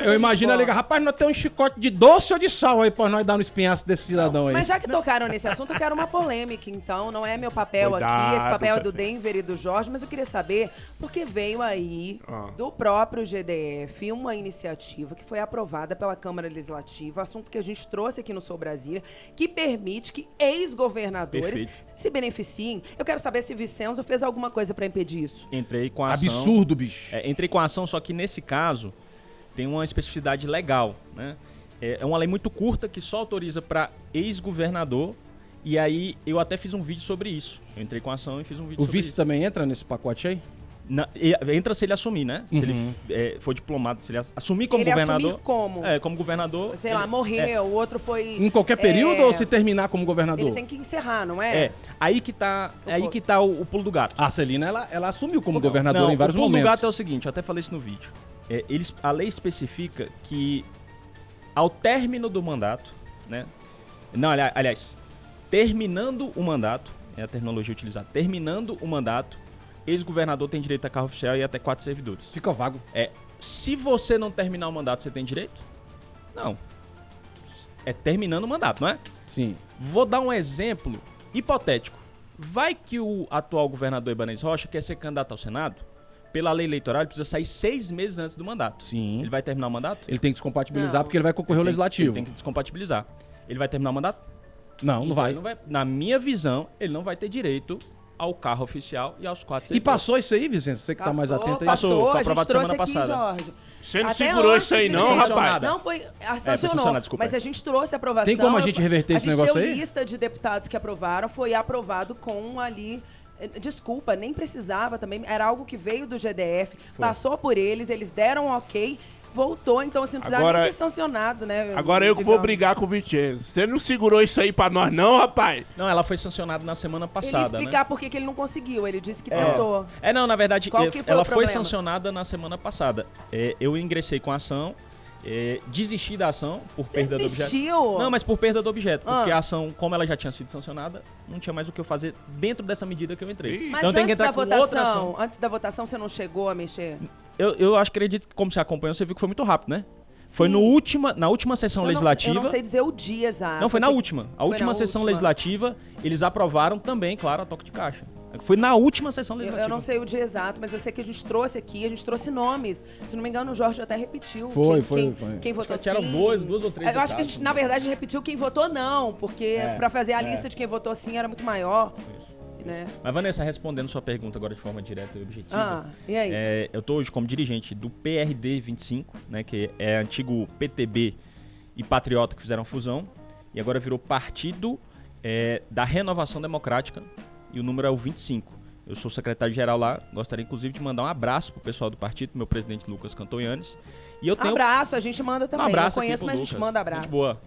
Eu imagino ela ligar, rapaz, nós temos um chicote de doce ou de sal aí pra nós dar no espinhaço desse cidadão aí.
Mas já que tocaram nesse assunto, eu quero uma polêmica, então. Não é meu papel aqui, esse papel é do Denver e do Jorge, mas eu queria saber, porque veio aí do próprio GDF uma iniciativa que foi aprovada pela Câmara Legislativa, assunto que a gente trouxe aqui no Sou Brasília, que permite que ex-governadores se beneficiem. Eu quero saber se Vicenzo fez alguma coisa pra impedir isso.
Entrei com a ação.
Absurdo, bicho.
Entrei com a ação, só que nesse caso tem uma especificidade legal, né? É uma lei muito curta que só autoriza para ex-governador. E aí eu até fiz um vídeo sobre isso. Eu entrei com a ação e fiz um vídeo sobre isso.
O vice também entra nesse pacote aí?
Entra se ele assumir, né? Se ele for diplomado, se ele assumir
Se
como
ele
governador.
assumir como?
Como governador.
Sei lá, morreu, o outro foi...
Em qualquer período ou se terminar como governador?
Ele tem que encerrar, não é?
Aí que tá o pulo do gato.
A Celina, ela assumiu como governadora em vários
momentos. O pulo do
momentos.
gato é o seguinte, eu até falei isso no vídeo. A lei especifica que ao término do mandato, né? Não, aliás, terminando o mandato, é a terminologia utilizada, terminando o mandato, ex-governador tem direito a carro oficial e até 4 servidores.
Fica vago.
Se você não terminar o mandato, você tem direito? Não. É terminando o mandato, não é?
Sim.
Vou dar um exemplo hipotético. Vai que o atual governador Ibanez Rocha quer ser candidato ao Senado? Pela lei eleitoral, ele precisa sair 6 meses antes do mandato.
Sim.
Ele vai terminar o mandato?
Ele tem que descompatibilizar porque ele vai concorrer ao legislativo.
Ele tem que descompatibilizar. Ele vai terminar o mandato?
Não, não vai.
Na minha visão, ele não vai ter direito ao carro oficial e aos 4 servidores.
E passou isso aí, Vicente? Você que tá mais atento aí?
Passou,
foi
a gente
aprovado
trouxe
semana
aqui,
passada.
Jorge.
Você não
Até
segurou
antes
isso aí
de
não,
ser
rapaz?
Não, foi...
foi sancionado, desculpa.
Mas a gente trouxe a aprovação.
Tem como a gente reverter esse negócio aí?
A gente deu lista de deputados que aprovaram, foi aprovado com ali... Desculpa, nem precisava também, era algo que veio do GDF, passou por eles deram um ok, voltou, então assim, não precisava nem ser sancionado, né?
Agora eu que vou brigar com o Vicenzo. Você não segurou isso aí pra nós não, rapaz?
Não, ela foi sancionada na semana passada,
Ele explicar por que ele não conseguiu, ele disse que tentou.
Não, na verdade,
Qual que foi
ela
o
foi
problema?
sancionada na semana passada. Eu ingressei com a ação, desisti da ação por perda do objeto.
Desistiu?
Não, mas por perda do objeto, porque a ação, como ela já tinha sido sancionada, não tinha mais o que eu fazer dentro dessa medida que eu entrei.
Mas
então tem que
antes
entrar com outra ação.
antes da votação, você não chegou a mexer?
Eu acredito que, como você acompanhou, você viu que foi muito rápido, né?
Sim.
Foi na última sessão legislativa.
Eu não sei dizer o dia exato.
Não, foi na última. A última sessão legislativa, eles aprovaram também, claro, a toque de caixa. Foi na última sessão legislativa.
Eu não sei o dia exato, mas eu sei que a gente trouxe nomes. Se não me engano, o Jorge até repetiu.
Foi.
Quem votou sim.
Que eram duas ou três.
Eu acho que a gente, na verdade, repetiu quem votou não, porque pra fazer a lista de quem votou sim era muito maior. Né?
Mas, Vanessa, respondendo sua pergunta agora de forma direta e objetiva.
E aí?
Eu tô hoje como dirigente do PRD 25, né, que é antigo PTB e Patriota que fizeram fusão, e agora virou Partido da Renovação Democrática, e o número é o 25. Eu sou secretário-geral lá, gostaria inclusive de mandar um abraço pro pessoal do partido, pro meu presidente Lucas Cantoianes. E eu tenho...
Abraço, a gente manda também.
Não
conheço, mas a gente manda abraço.
Gente boa.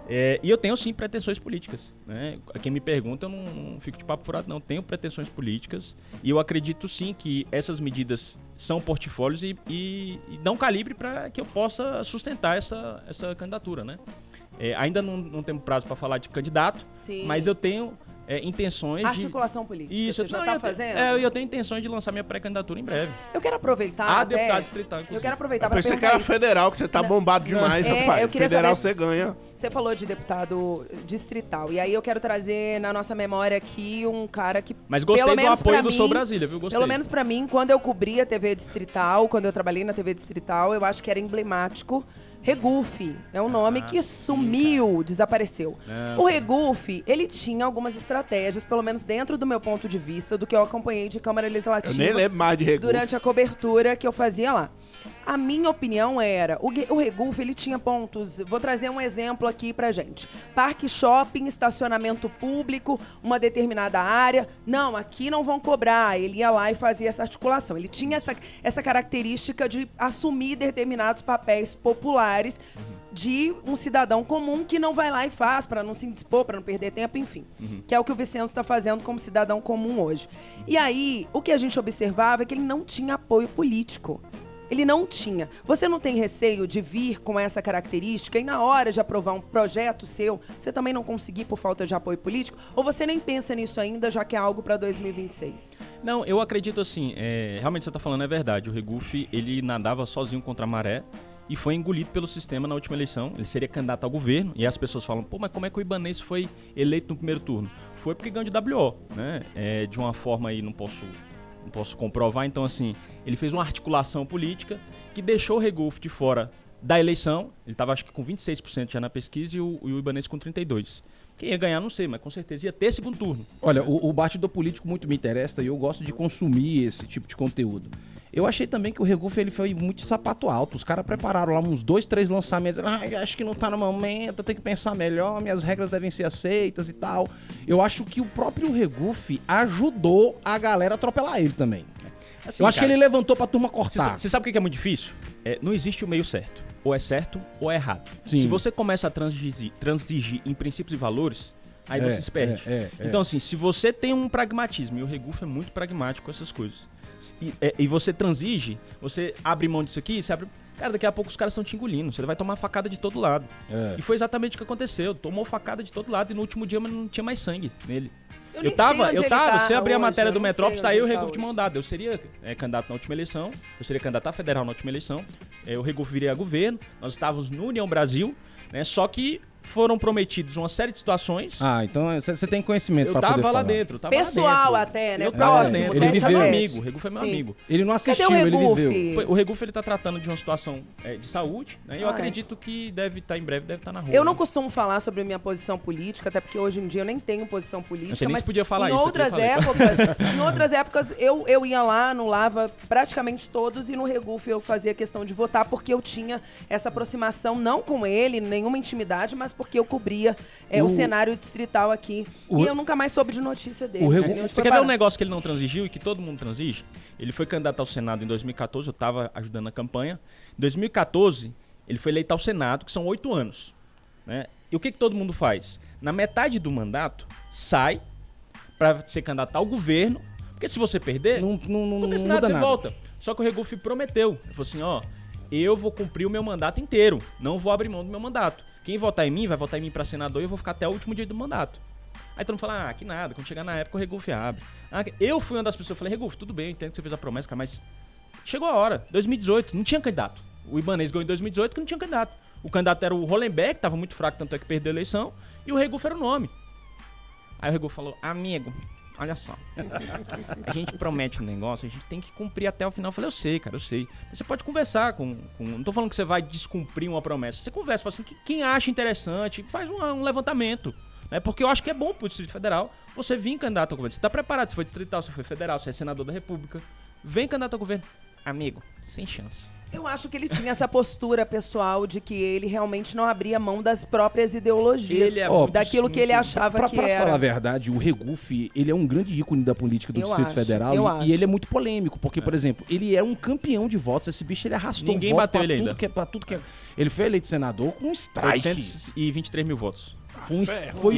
E eu tenho sim pretensões políticas, né? Quem me pergunta, eu não fico de papo furado, não. Tenho pretensões políticas e eu acredito sim que essas medidas são portfólios e dão calibre para que eu possa sustentar essa candidatura, né? Ainda não temos prazo para falar de candidato, sim, mas eu tenho intenções
articulação política.
Isso,
você já está fazendo?
Eu tenho intenções de lançar minha pré-candidatura em breve.
Eu quero aproveitar
deputado distrital, inclusive.
Eu quero aproveitar para
pensei que era federal, que você tá bombado demais, rapaz. Federal você ganha.
Você falou de deputado distrital, e aí eu quero trazer na nossa memória aqui um cara que...
Mas gostei do apoio do Sou Brasília, viu? Gostei.
Pelo menos para mim, quando eu cobri a TV distrital, quando eu trabalhei na TV distrital, eu acho que era emblemático. Regufe é um nome que sumiu, desapareceu. O Regufe, ele tinha algumas estratégias, pelo menos dentro do meu ponto de vista, do que eu acompanhei de Câmara Legislativa.
Eu nem lembro mais de Regufe.
Durante a cobertura que eu fazia lá. A minha opinião era, o Regufe, ele tinha pontos, vou trazer um exemplo aqui pra gente. Parque shopping, estacionamento público, uma determinada área. Não, aqui não vão cobrar. Ele ia lá e fazia essa articulação. Ele tinha essa característica de assumir determinados papéis populares de um cidadão comum que não vai lá e faz para não se indispor, para não perder tempo, enfim. Que é o que o Vicente está fazendo como cidadão comum hoje. E aí, o que a gente observava é que ele não tinha apoio político. Ele não tinha. Você não tem receio de vir com essa característica e na hora de aprovar um projeto seu, você também não conseguir por falta de apoio político? Ou você nem pensa nisso ainda, já que é algo para 2026?
Não, eu acredito assim, realmente você está falando é verdade. O Regufe, ele nadava sozinho contra a maré e foi engolido pelo sistema na última eleição. Ele seria candidato ao governo e as pessoas falam, pô, mas como é que o Ibanez foi eleito no primeiro turno? Foi porque ganhou de WO, né? De uma forma aí, não posso comprovar, então assim, ele fez uma articulação política que deixou o Regufe de fora da eleição. Ele estava acho que com 26% já na pesquisa e o Ibanez com 32%. Quem ia ganhar, não sei, mas com certeza ia ter segundo turno.
Olha, o bastidor político muito me interessa e eu gosto de consumir esse tipo de conteúdo. Eu achei também que o Regufe ele foi muito sapato alto. Os caras prepararam lá uns 2, 3 lançamentos. Acho que não tá no momento, tem que pensar melhor, minhas regras devem ser aceitas e tal. Eu acho que o próprio Regufe ajudou a galera a atropelar ele também.
Assim,
eu acho
cara,
que ele levantou pra turma cortar.
Você sabe o que é muito difícil? Não existe o meio certo. Ou é certo ou é errado.
Sim.
Se você começa a transigir em princípios e valores, aí você se perde. Então, assim, se você tem um pragmatismo, e o Regufe é muito pragmático com essas coisas, e você transige, você abre mão disso aqui, você abre... Cara, daqui a pouco os caras estão te engolindo, você vai tomar facada de todo lado. E foi exatamente o que aconteu. Tomou facada de todo lado e no último dia não tinha mais sangue nele. Eu tava, você abrir a matéria do Metrópolis, tá aí o Regufe de mão dada. Eu seria candidato na última eleição, eu seria candidato a federal na última eleição, o Regufe viria a governo, nós estávamos no União Brasil, né? Só que foram prometidos uma série de situações.
Então você tem conhecimento pra poder
falar. Eu tava lá
dentro.
Pessoal até, né?
Eu tava dentro.
Ele viveu.
É meu amigo, o Regufe é meu amigo.
Ele não assistiu,
Cadê o
ele
Regufe?
viveu.
O Regufe, ele tá tratando de uma situação de saúde, né? E eu acredito que em breve deve estar na rua.
Eu não costumo falar sobre minha posição política, até porque hoje em dia eu nem tenho posição política.
Você nem
mas
podia falar
em
isso.
Em outras épocas, eu ia lá, anulava praticamente todos, e no Regufe eu fazia questão de votar, porque eu tinha essa aproximação, não com ele, nenhuma intimidade, mas porque eu cobria o cenário distrital aqui. E eu nunca mais soube de notícia dele.
Você quer ver um negócio que ele não transigiu e que todo mundo transige? Ele foi candidato ao Senado em 2014, eu estava ajudando na campanha. Em 2014, ele foi eleito ao Senado, que são 8 anos. Né? E o que todo mundo faz? Na metade do mandato, sai para ser candidato ao governo, porque se você perder, não acontece nada, você volta. Só que o Regufe prometeu. Ele falou assim, eu vou cumprir o meu mandato inteiro, não vou abrir mão do meu mandato. Quem votar em mim, vai votar em mim para senador e eu vou ficar até o último dia do mandato. Aí todo mundo fala, que nada, quando chegar na época o Regufe abre. Eu fui uma das pessoas, eu falei, Regufe, tudo bem, eu entendo que você fez a promessa, cara, mas chegou a hora, 2018, não tinha candidato. O Ibanez ganhou em 2018 que não tinha candidato. O candidato era o Hollenberg, que tava muito fraco, tanto é que perdeu a eleição, e o Regufe era o nome. Aí o Regufe falou, amigo, olha só, a gente promete um negócio, a gente tem que cumprir até o final. Eu falei, eu sei, cara, eu sei. Você pode conversar com... Não tô falando que você vai descumprir uma promessa. Você conversa, fala assim, quem acha interessante, faz um levantamento. Né? Porque eu acho que é bom pro Distrito Federal você vir candidato ao governo. Você tá preparado, se foi distrital, se foi federal, se é senador da República. Vem candidato ao governo. Amigo, sem chance.
Eu acho que ele tinha essa postura pessoal de que ele realmente não abria mão das próprias ideologias, daquilo que ele achava que era.
Pra falar a verdade, o Regufe, ele é um grande ícone da política do Distrito Federal e ele é muito polêmico, porque, por exemplo, ele é um campeão de votos, esse bicho ele arrastou
Ninguém
voto
bateu ele ainda.
Pra tudo que é. Ele foi eleito senador com um strike.
823 mil votos.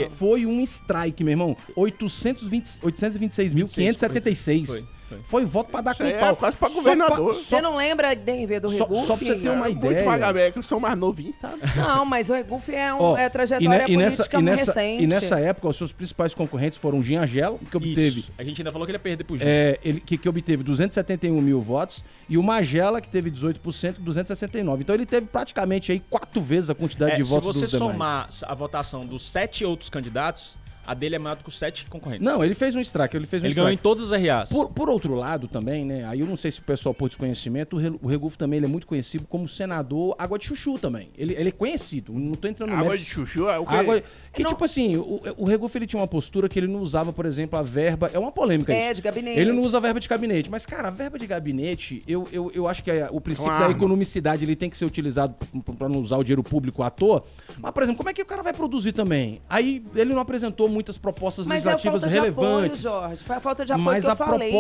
Foi um strike, meu irmão. 826.576. Foi voto pra dar com o pau.
Quase pra governador.
Você não lembra, Denver, do Regufe?
Só pra você ter uma ideia.
Muito vagamento, eu sou mais novinho, sabe?
Não, mas o Regufe é trajetória política recente.
E nessa época, os seus principais concorrentes foram o Jean Angelo, que obteve...
Isso. A gente ainda falou que ele ia perder pro Jean.
Que obteve 271 mil votos, e o Magela, que teve 18%, 269. Então ele teve praticamente aí 4 vezes a quantidade de votos dos demais.
Se você somar a votação dos 7 outros candidatos, a dele é maior do que os 7 concorrentes.
Não, ele fez um strike. Ele
ganhou em todos os RAs.
Por outro lado também, né? Aí eu não sei se o pessoal por desconhecimento, o Regufe também ele é muito conhecido como senador Água de Chuchu também. Ele é conhecido. Não tô entrando no
Água de Chuchu é o quê?
Tipo assim, o Regufe ele tinha uma postura que ele não usava, por exemplo, a verba... É uma polêmica isso.
De gabinete.
Ele não usa a verba de gabinete. Mas, cara, a verba de gabinete, eu acho que o princípio da economicidade ele tem que ser utilizado pra não usar o dinheiro público à toa. Mas, por exemplo, como é que o cara vai produzir também? Aí ele não apresentou muitas propostas legislativas relevantes.
Apoio, Jorge. Foi a falta de apoio
mas
que eu falei.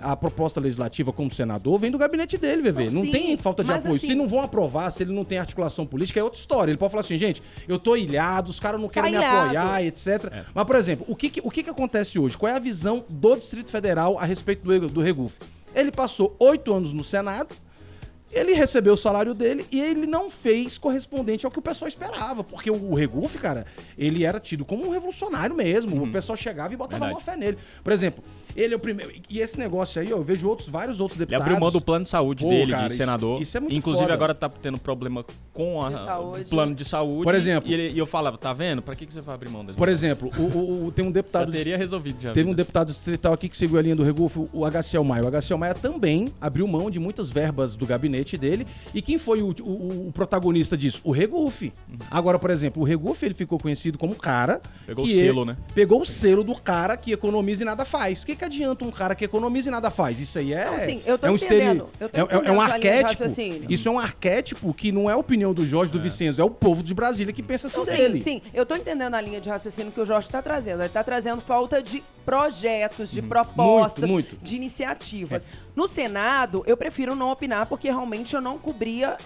A proposta legislativa como senador vem do gabinete dele, Vevê. Não tem falta de apoio.
Assim,
se não vão aprovar, se ele não tem articulação política, é outra história. Ele pode falar assim, gente, eu tô ilhado, os caras não querem me apoiar, etc. Mas, por exemplo, o que acontece hoje? Qual é a visão do Distrito Federal a respeito do Regufe? Ele passou 8 anos no Senado, ele recebeu o salário dele e ele não fez correspondente ao que o pessoal esperava. Porque o Regufe, cara, ele era tido como um revolucionário mesmo. O pessoal chegava e botava uma fé nele. Por exemplo, ele é o primeiro... E esse negócio aí, eu vejo vários outros deputados...
Ele abriu mão do plano de saúde dele, cara, de senador.
Isso é muito
Inclusive,
foda.
agora tá tendo problema com o plano de saúde.
Por exemplo...
E eu falava, tá vendo? Pra que você vai abrir mão desse
Por exemplo, tem um deputado...
Já teria resolvido já.
Teve um deputado distrital aqui que seguiu a linha do Regufe, o HCL Maia. O HCL Maia também abriu mão de muitas verbas do gabinete dele. E quem foi o protagonista disso? O Regufe. Agora, por exemplo, o Regufe ele ficou conhecido como um cara...
Pegou o selo, né?
Pegou o selo do cara que economiza e nada faz. O que adianta um cara que economiza e nada faz? Isso aí é...
Não, sim, eu tô entendendo.
É um arquétipo. Isso é um arquétipo que não é a opinião do Jorge, do Vicenzo. É o povo de Brasília que pensa assim dele.
Sim, eu tô entendendo a linha de raciocínio que o Jorge tá trazendo. Ele tá trazendo falta de projetos, de propostas,
muito.
de iniciativas. No Senado, eu prefiro não opinar, porque realmente eu não cobria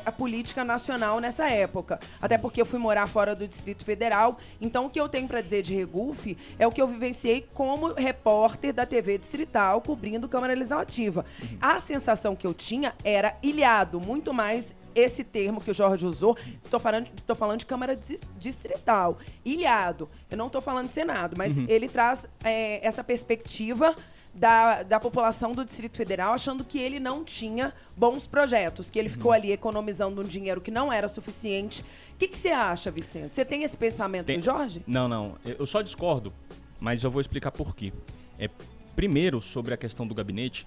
a política nacional nessa época. Até porque eu fui morar fora do Distrito Federal. Então, o que eu tenho para dizer de Regufe é o que eu vivenciei como repórter da TV distrital, cobrindo Câmara Legislativa. A sensação que eu tinha era ilhado, muito mais esse termo que o Jorge usou. Tô falando de Câmara Distrital. Ilhado. Eu não tô falando de Senado, mas ele traz essa perspectiva da população do Distrito Federal, achando que ele não tinha bons projetos, que ele ficou ali economizando um dinheiro que não era suficiente. O que você acha, Vicente? Você tem esse pensamento do Jorge?
Não. Eu só discordo, mas eu vou explicar por quê. Primeiro, sobre a questão do gabinete,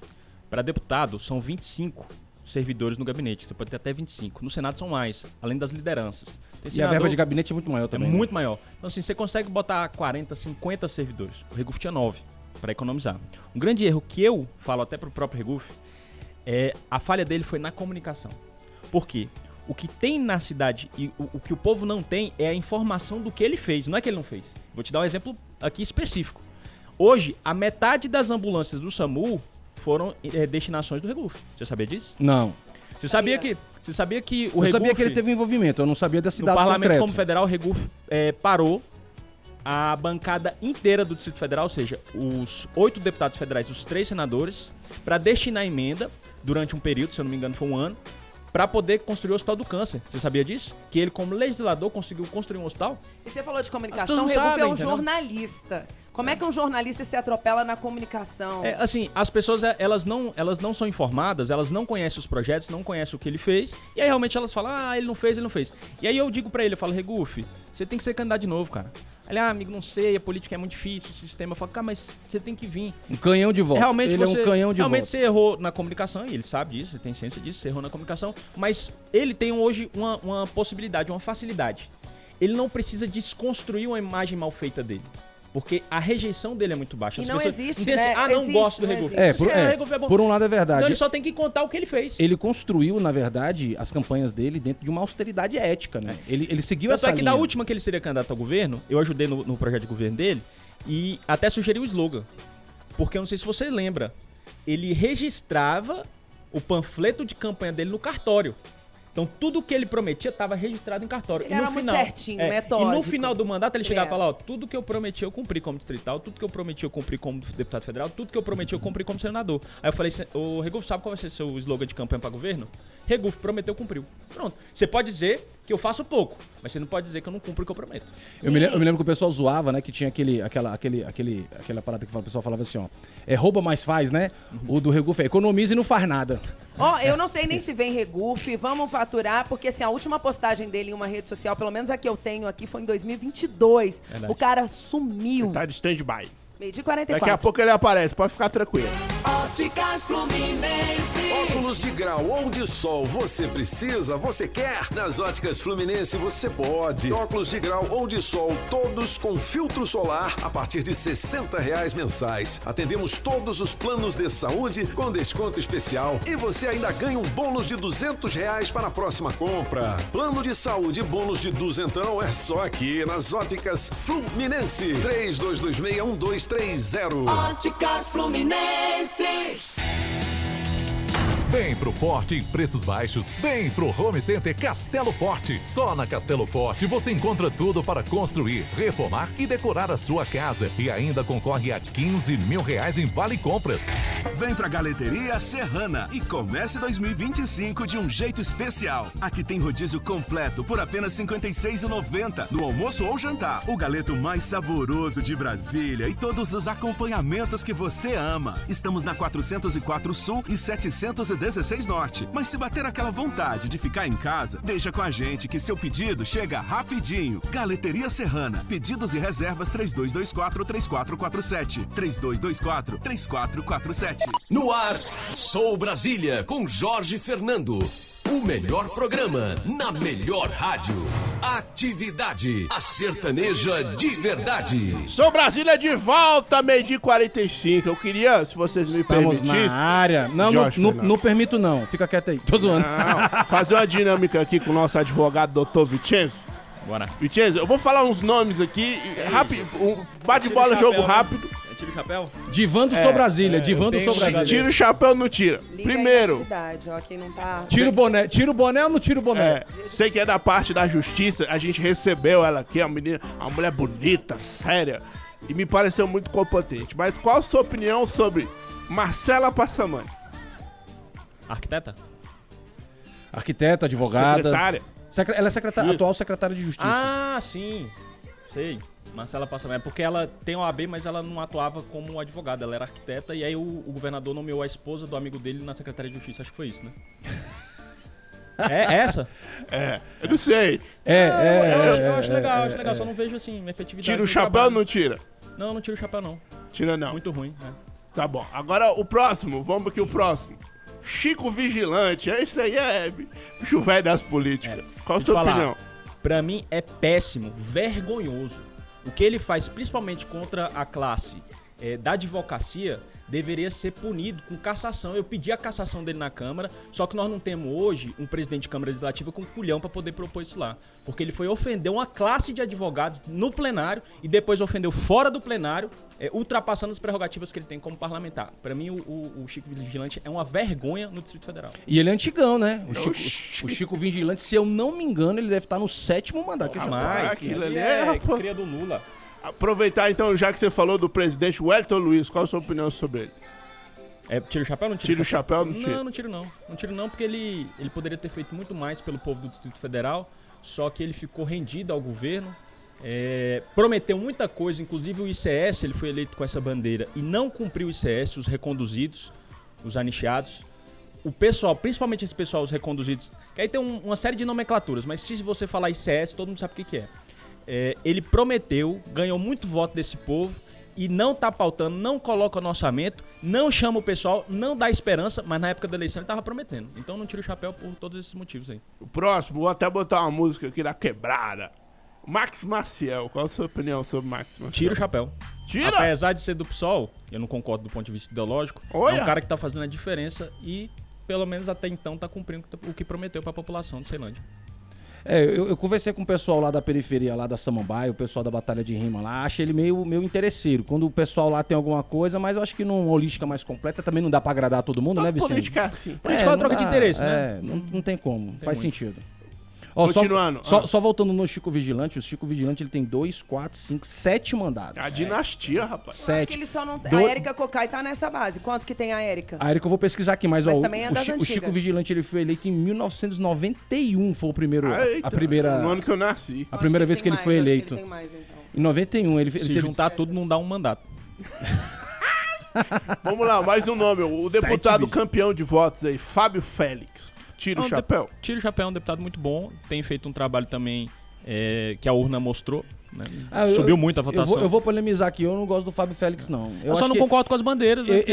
para deputado são 25 servidores no gabinete. Você pode ter até 25. No Senado são mais, além das lideranças.
E a verba de gabinete é muito maior também.
É muito maior. Então, assim, você consegue botar 40, 50 servidores. O Regufe tinha 9. Para economizar. Um grande erro que eu falo até pro próprio Regufe a falha dele foi na comunicação. Por quê? O que tem na cidade e o que o povo não tem é a informação do que ele fez, não é que ele não fez. Vou te dar um exemplo aqui específico. Hoje, a metade das ambulâncias do SAMU foram destinações do Regufe. Você sabia disso?
Não.
Você sabia que o Regufe...
Eu sabia que ele teve envolvimento, eu não sabia da cidade
concreta. No Parlamento como
concreto.
Federal, o Regufe parou a bancada inteira do Distrito Federal, ou seja, os 8 deputados federais, os 3 senadores, para destinar a emenda durante um período, se eu não me engano foi um ano, para poder construir o Hospital do Câncer. Você sabia disso? Que ele, como legislador, conseguiu construir um hospital?
E você falou de comunicação, o Regufe é um jornalista. Como é que um jornalista se atropela na comunicação?
Assim, as pessoas, elas não são informadas, elas não conhecem os projetos, não conhecem o que ele fez, e aí realmente elas falam, ele não fez. E aí eu digo pra ele, eu falo, Regufe, você tem que ser candidato de novo, cara. Ele, amigo, não sei, a política é muito difícil, o sistema. Eu falo, cara, mas você tem que vir.
Um canhão de volta.
Realmente
ele é um canhão de volta.
Realmente você errou na comunicação, e ele sabe disso, ele tem ciência disso, você errou na comunicação, mas ele tem hoje uma possibilidade, uma facilidade. Ele não precisa desconstruir uma imagem mal feita dele. Porque a rejeição dele é muito baixa.
E não existe, né?
Não gosto do Regufe.
Por um lado é verdade.
Então ele só tem que contar o que ele fez.
Ele construiu, na verdade, as campanhas dele dentro de uma austeridade ética, né? Ele seguiu essa linha.
Só que da última que ele seria candidato ao governo, eu ajudei no projeto de governo dele e até sugeri o slogan. Porque eu não sei se você lembra, ele registrava o panfleto de campanha dele no cartório. Então, tudo que ele prometia estava registrado em cartório.
Ele era muito certinho, metódico.
E no final do mandato, ele chegava e falava, tudo que eu prometi eu cumpri como distrital, tudo que eu prometi eu cumpri como deputado federal, tudo que eu prometi eu cumpri como senador. Aí eu falei, o Regufe, sabe qual vai ser seu slogan de campanha para governo? Regufe, prometeu, cumpriu. Pronto. Você pode dizer que eu faço pouco, mas você não pode dizer que eu não cumpro o que eu prometo.
Eu me lembro que o pessoal zoava, né, que tinha aquela parada que o pessoal falava assim, ó, rouba mais faz, né? O do Regufe economiza e não faz nada.
Eu não sei nem se vem Regufe, vamos faturar, porque assim, a última postagem dele em uma rede social, pelo menos a que eu tenho aqui, foi em 2022. Verdade. O cara sumiu.
Ele tá de stand-by.
Meio de 44.
Daqui a pouco ele aparece, pode ficar tranquilo.
Óticas Fluminense. Óculos de grau ou de sol, você precisa, você quer? Nas Óticas Fluminense você pode. Óculos de grau ou de sol, todos com filtro solar a partir de R$60 mensais. Atendemos todos os planos de saúde com desconto especial e você ainda ganha um bônus de R$200 para a próxima compra. Plano de saúde e bônus de duzentão é só aqui nas Óticas Fluminense. 32261230.
Óticas Fluminense.
Vem pro Forte em preços baixos. Vem pro Home Center Castelo Forte. Só na Castelo Forte você encontra tudo para construir, reformar e decorar a sua casa. E ainda concorre a R$15 mil em vale compras.
Vem pra Galeteria Serrana e comece 2025 de um jeito especial. Aqui tem rodízio completo por apenas R$ 56,90 no almoço ou jantar. O galeto mais saboroso de Brasília e todos os acompanhamentos que você ama. Estamos na 404 Sul e 716 Norte. Mas se bater aquela vontade de ficar em casa, deixa com a gente que seu pedido chega rapidinho. Galeteria Serrana. Pedidos e reservas 3224-3447. 3224-3447.
No ar, Sou Brasília com Jorge Fernando. O melhor programa na melhor rádio. Atividade, a sertaneja de verdade.
Sou Brasília de volta, 12h45. Eu queria, se vocês me permitissem...
Estamos na área. Não permito não. Fica quieto aí. Tô zoando.
Não, fazer uma dinâmica aqui com o nosso advogado, Dr. Vicenzo.
Bora.
Vincenzo, eu vou falar uns nomes aqui, rápido, bate-bola, jogo rápido.
Tira o chapéu?
Divando sobre Brasília, divando sobre Brasília.
Tira o chapéu, não tira.
Liga
Primeiro.
Ó, quem não tá...
Tira o boné ou não tira o boné?
Sei que é da parte da justiça, a gente recebeu ela aqui, uma mulher bonita, séria, e me pareceu muito competente. Mas qual a sua opinião sobre Marcela Passamani?
Arquiteta, advogada.
Secretária.
Ela é atual secretária de Justiça.
Ah, sim. Sei. Marcela Passamani. É porque ela tem OAB, mas ela não atuava como advogada. Ela era arquiteta e aí o governador nomeou a esposa do amigo dele na Secretaria de Justiça. Acho que foi isso, né? É essa?
Eu não sei.
Eu acho legal. Só não vejo, assim, efetividade.
Tira o chapéu ou não tira?
Não tira o chapéu, não.
Tira não.
Muito ruim,
Tá bom. Agora o próximo. Vamos aqui o próximo. Chico Vigilante. Isso aí é bicho velho das políticas. Qual a sua opinião?
Pra mim é péssimo, vergonhoso. O que ele faz, principalmente contra a classe da advocacia, deveria ser punido com cassação. Eu pedi a cassação dele na Câmara, só que nós não temos hoje um presidente de Câmara Legislativa com culhão para poder propor isso lá. Porque ele foi ofender uma classe de advogados no plenário e depois ofendeu fora do plenário, ultrapassando as prerrogativas que ele tem como parlamentar. Para mim, o Chico Vigilante é uma vergonha no Distrito Federal.
E ele é antigão, né? O Chico Vigilante, se eu não me engano, ele deve estar no 7º mandato.
Aquilo ali é
cria do Lula.
Aproveitar então, já que você falou do presidente Wellington Luiz, qual a sua opinião sobre ele?
Tira o chapéu ou não tira?
Tira o chapéu ou não tira?
Não tiro não. Não tiro não porque ele poderia ter feito muito mais pelo povo do Distrito Federal, só que ele ficou rendido ao governo, prometeu muita coisa, inclusive o ICS, ele foi eleito com essa bandeira e não cumpriu o ICS, os reconduzidos, os anistiados. O pessoal, principalmente esse pessoal, os reconduzidos, que aí tem uma série de nomenclaturas, mas se você falar ICS, todo mundo sabe o que é. Ele prometeu, ganhou muito voto desse povo e não tá pautando, não coloca no orçamento, não chama o pessoal, não dá esperança, mas na época da eleição ele tava prometendo. Então não tira o chapéu por todos esses motivos aí.
O próximo, vou até botar uma música aqui da quebrada. Max Maciel, qual a sua opinião sobre Max Maciel?
Tira o chapéu.
Tira?
Apesar de ser do PSOL, eu não concordo do ponto de vista ideológico,
Olha.
É um cara que tá fazendo a diferença e pelo menos até então tá cumprindo o que prometeu pra população de Ceilândia.
Eu conversei com o pessoal lá da periferia, lá da Samambaia, o pessoal da Batalha de Rima lá, achei ele meio interesseiro. Quando o pessoal lá tem alguma coisa, mas eu acho que numa holística mais completa também não dá pra agradar todo mundo, né, Vicente?
Política é assim.
Política é uma troca de interesse, né?
Não tem como, faz
muito.
sentido.
Continuando.
Só voltando no Chico Vigilante, o Chico Vigilante ele tem 2, 4, 5, 7 mandatos.
A dinastia, rapaz.
7.
Acho que ele só não... A Érica Cocai tá nessa base. Quanto que tem a Érica?
A Érica eu vou pesquisar aqui, mas
também é das
o Chico Vigilante ele foi eleito em 1991, foi o primeiro...
Eita,
a primeira,
no ano que eu nasci.
A primeira vez que ele foi eleito.
Ele tem mais, então.
Em 91, ele
Se
teve...
juntar tudo não dá um mandato.
Vamos lá, mais um nome. O deputado campeão de votos aí, Fábio Félix. Tira o chapéu.
Tira o chapéu, é um deputado muito bom. Tem feito um trabalho também que a urna mostrou. Né? Subiu muito a votação.
Eu vou polemizar aqui, eu não gosto do Fábio Félix, não.
Eu só não concordo com as bandeiras. Né?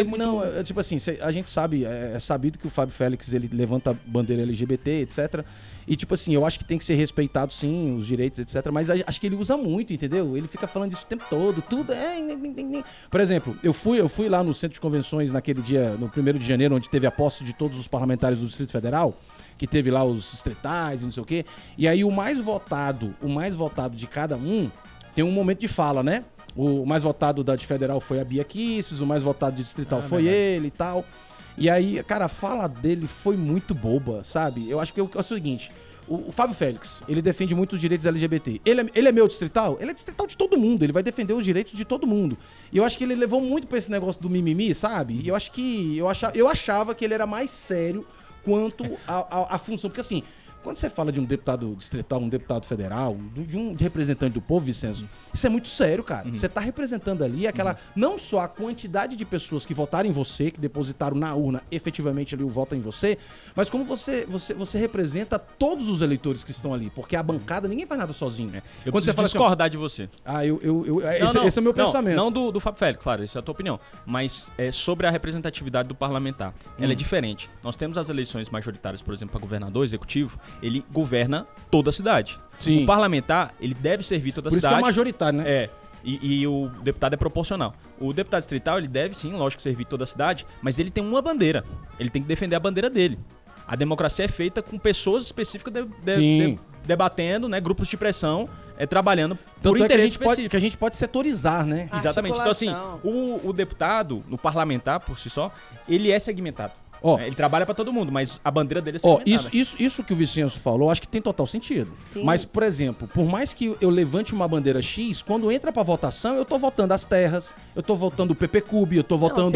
Tipo assim, a gente sabe, é sabido que o Fábio Félix ele levanta a bandeira LGBT, etc. E tipo assim, eu acho que tem que ser respeitado sim, os direitos, etc. Mas acho que ele usa muito, entendeu? Ele fica falando isso o tempo todo, tudo. Por exemplo, eu fui lá no centro de convenções naquele dia, no 1º de janeiro, onde teve a posse de todos os parlamentares do Distrito Federal, que teve lá os distritais e não sei o quê. E aí o mais votado de cada um tem um momento de fala, né? O mais votado de federal foi a Bia Kisses, o mais votado de distrital foi ele e tal. E aí, cara, a fala dele foi muito boba, sabe? Eu acho que é o seguinte, o Fábio Félix, ele defende muito os direitos LGBT. Ele é meu distrital? Ele é distrital de todo mundo, ele vai defender os direitos de todo mundo. E eu acho que ele levou muito pra esse negócio do mimimi, sabe? E eu achava que ele era mais sério quanto à função, porque assim, quando você fala de um deputado distrital, um deputado federal, de um representante do povo, Vicenzo, isso é muito sério, cara. Você tá representando ali não só a quantidade de pessoas que votaram em você, que depositaram na urna efetivamente ali o voto em você, mas como você representa todos os eleitores que estão ali, porque a bancada, ninguém faz nada sozinho.
Eu quando você fala discordar de você.
Esse é o meu pensamento.
Não do Fábio Félix, claro, essa é a tua opinião, mas sobre a representatividade do parlamentar. Ela é diferente. Nós temos as eleições majoritárias, por exemplo, para governador, executivo, ele governa toda a cidade. Sim. O parlamentar, ele deve servir toda a cidade.
Por isso que é majoritário, né?
E o deputado é proporcional. O deputado distrital, ele deve, sim, lógico, servir toda a cidade, mas ele tem uma bandeira. Ele tem que defender a bandeira dele. A democracia é feita com pessoas específicas debatendo, né, grupos de pressão, trabalhando por
Tanto
interesse específico.
que a gente pode setorizar, né?
Exatamente. Então, assim, o deputado, o parlamentar, por si só, ele é segmentado. Ele trabalha pra todo mundo, mas a bandeira dele é segmentada.
Isso que o Vicenço falou, acho que tem total sentido.
Sim.
Mas, por exemplo, por mais que eu levante uma bandeira X, quando entra pra votação, eu tô votando as terras, eu tô votando o PP-Cube, eu tô votando...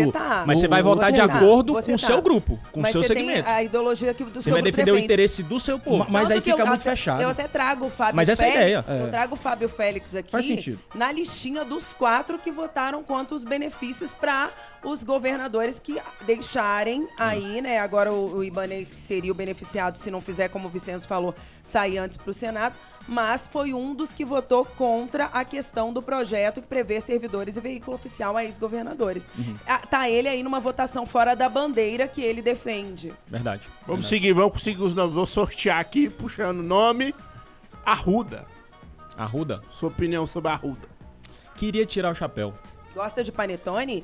Mas você vai votar de acordo com o seu grupo, com o seu segmento.
Mas você tem a ideologia que do seu grupo
Você vai defender o interesse do seu povo.
Mas aí fica muito fechado.
Eu até trago o Fábio
Félix. Mas essa é a ideia.
Eu trago o Fábio Félix aqui.
Faz sentido.
Na listinha dos 4 que votaram contra os benefícios para os governadores que deixarem aí, né? Agora o Ibanez, que seria o beneficiado, se não fizer, como o Vicenço falou, sair antes para o Senado. Mas foi um dos que votou contra a questão do projeto que prevê servidores e veículo oficial a ex-governadores. Tá ele aí numa votação fora da bandeira que ele defende.
Verdade.
Vamos seguir os nomes. Vou sortear aqui, puxando o nome. Arruda.
Arruda?
Sua opinião sobre a Arruda.
Queria tirar o chapéu.
Gosta de panetone?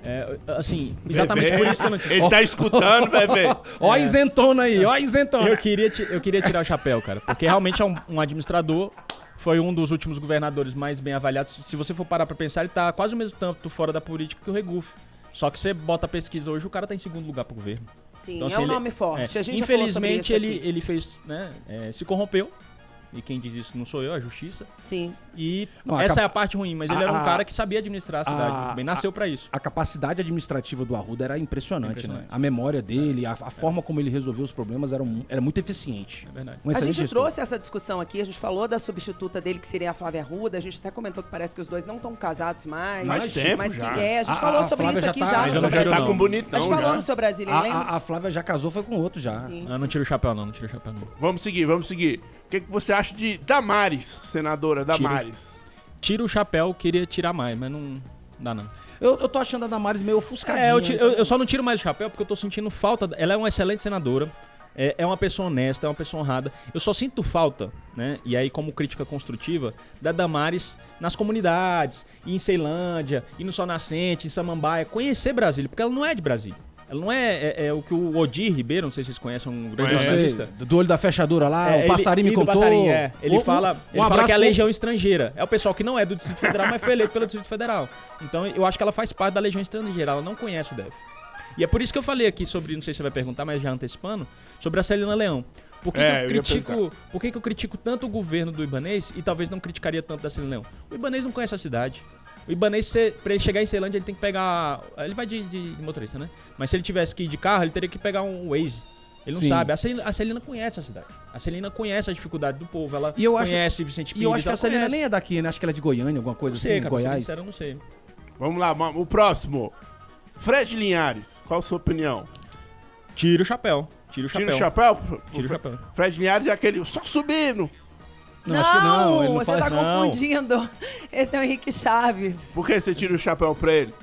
Assim, exatamente por isso que eu não
Ele tá escutando, bebê.
Ó a isentona aí, ó a isentona.
Eu queria tirar o chapéu, cara, porque realmente é um administrador, foi um dos últimos governadores mais bem avaliados. Se você for parar pra pensar, ele tá quase o mesmo tanto fora da política que o Regufe. Só que você bota a pesquisa hoje, o cara tá em segundo lugar pro governo.
Sim,
então,
assim, um nome forte. A gente
infelizmente,
já falou sobre isso
ele fez, né, se corrompeu. E quem diz isso não sou eu, é a justiça.
Sim.
E essa é a parte ruim, mas ele era um cara que sabia administrar a cidade. Bem, nasceu pra isso.
A capacidade administrativa do Arruda era impressionante, né? A memória dele, a forma como ele resolveu os problemas era muito eficiente.
É verdade.
A gente trouxe essa discussão aqui, a gente falou da substituta dele, que seria a Flávia Arruda. A gente até comentou que parece que os dois não estão casados mais.
Faz tempo
mas
já.
que a gente falou sobre
Flávia
isso
já
aqui
tá-
já.
mas
No
ela
seu
já
Brasil.
tá com bonitão
A gente falou
já.
no seu Brasília, lembra?
A Flávia já casou, foi com outro já.
Sim,
Não tira o chapéu não tira o chapéu não.
Vamos seguir. O que você acha de Damares, senadora Damares?
Tira o chapéu, queria tirar mais, mas não dá não.
Eu tô achando a Damares meio ofuscadinha.
Eu só não tiro mais o chapéu porque eu tô sentindo falta. Ela é uma excelente senadora, é uma pessoa honesta, é uma pessoa honrada. Eu só sinto falta, né? E aí, como crítica construtiva, da Damares nas comunidades, e em Ceilândia, e no Sol Nascente, em Samambaia, conhecer Brasília, porque ela não é de Brasília. Ela não é o que o Odir Ribeiro, não sei se vocês conhecem, um grande jornalista.
Do olho da fechadura lá, o passarinho me contou.
Ele fala que é a legião estrangeira. É o pessoal que não é do Distrito Federal, mas foi eleito pelo Distrito Federal. Então eu acho que ela faz parte da legião estrangeira, ela não conhece o DF. E é por isso que eu falei aqui sobre, não sei se você vai perguntar, mas já antecipando, sobre a Celina Leão. Por que eu critico tanto o governo do Ibanez e talvez não criticaria tanto da Celina Leão? O Ibanez não conhece a cidade. O Ibanez, pra ele chegar em Ceilândia, ele tem que pegar... Ele vai de motorista, né? Mas se ele tivesse que ir de carro, ele teria que pegar um Waze. Ele não sabe. A Celina conhece a cidade. A Celina conhece a dificuldade do povo. Ela conhece Vicente Pires.
E eu acho que a Celina nem é daqui, né? Acho que ela é de Goiânia, alguma coisa assim,
cara,
Goiás.
Sincero, eu não sei.
Vamos lá, o próximo. Fred Linhares, qual a sua opinião?
Tira o chapéu. Tira o chapéu.
Tira o chapéu?
Tira o chapéu.
Fred Linhares é aquele só subindo.
Não, acho que não, ele não
você
faz
tá confundindo. Esse é o Henrique Chaves.
Por que você tira o chapéu pra ele?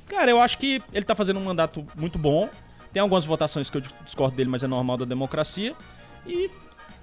Cara, eu acho que ele tá fazendo um mandato muito bom. Tem algumas votações que eu discordo dele, mas é normal da democracia. E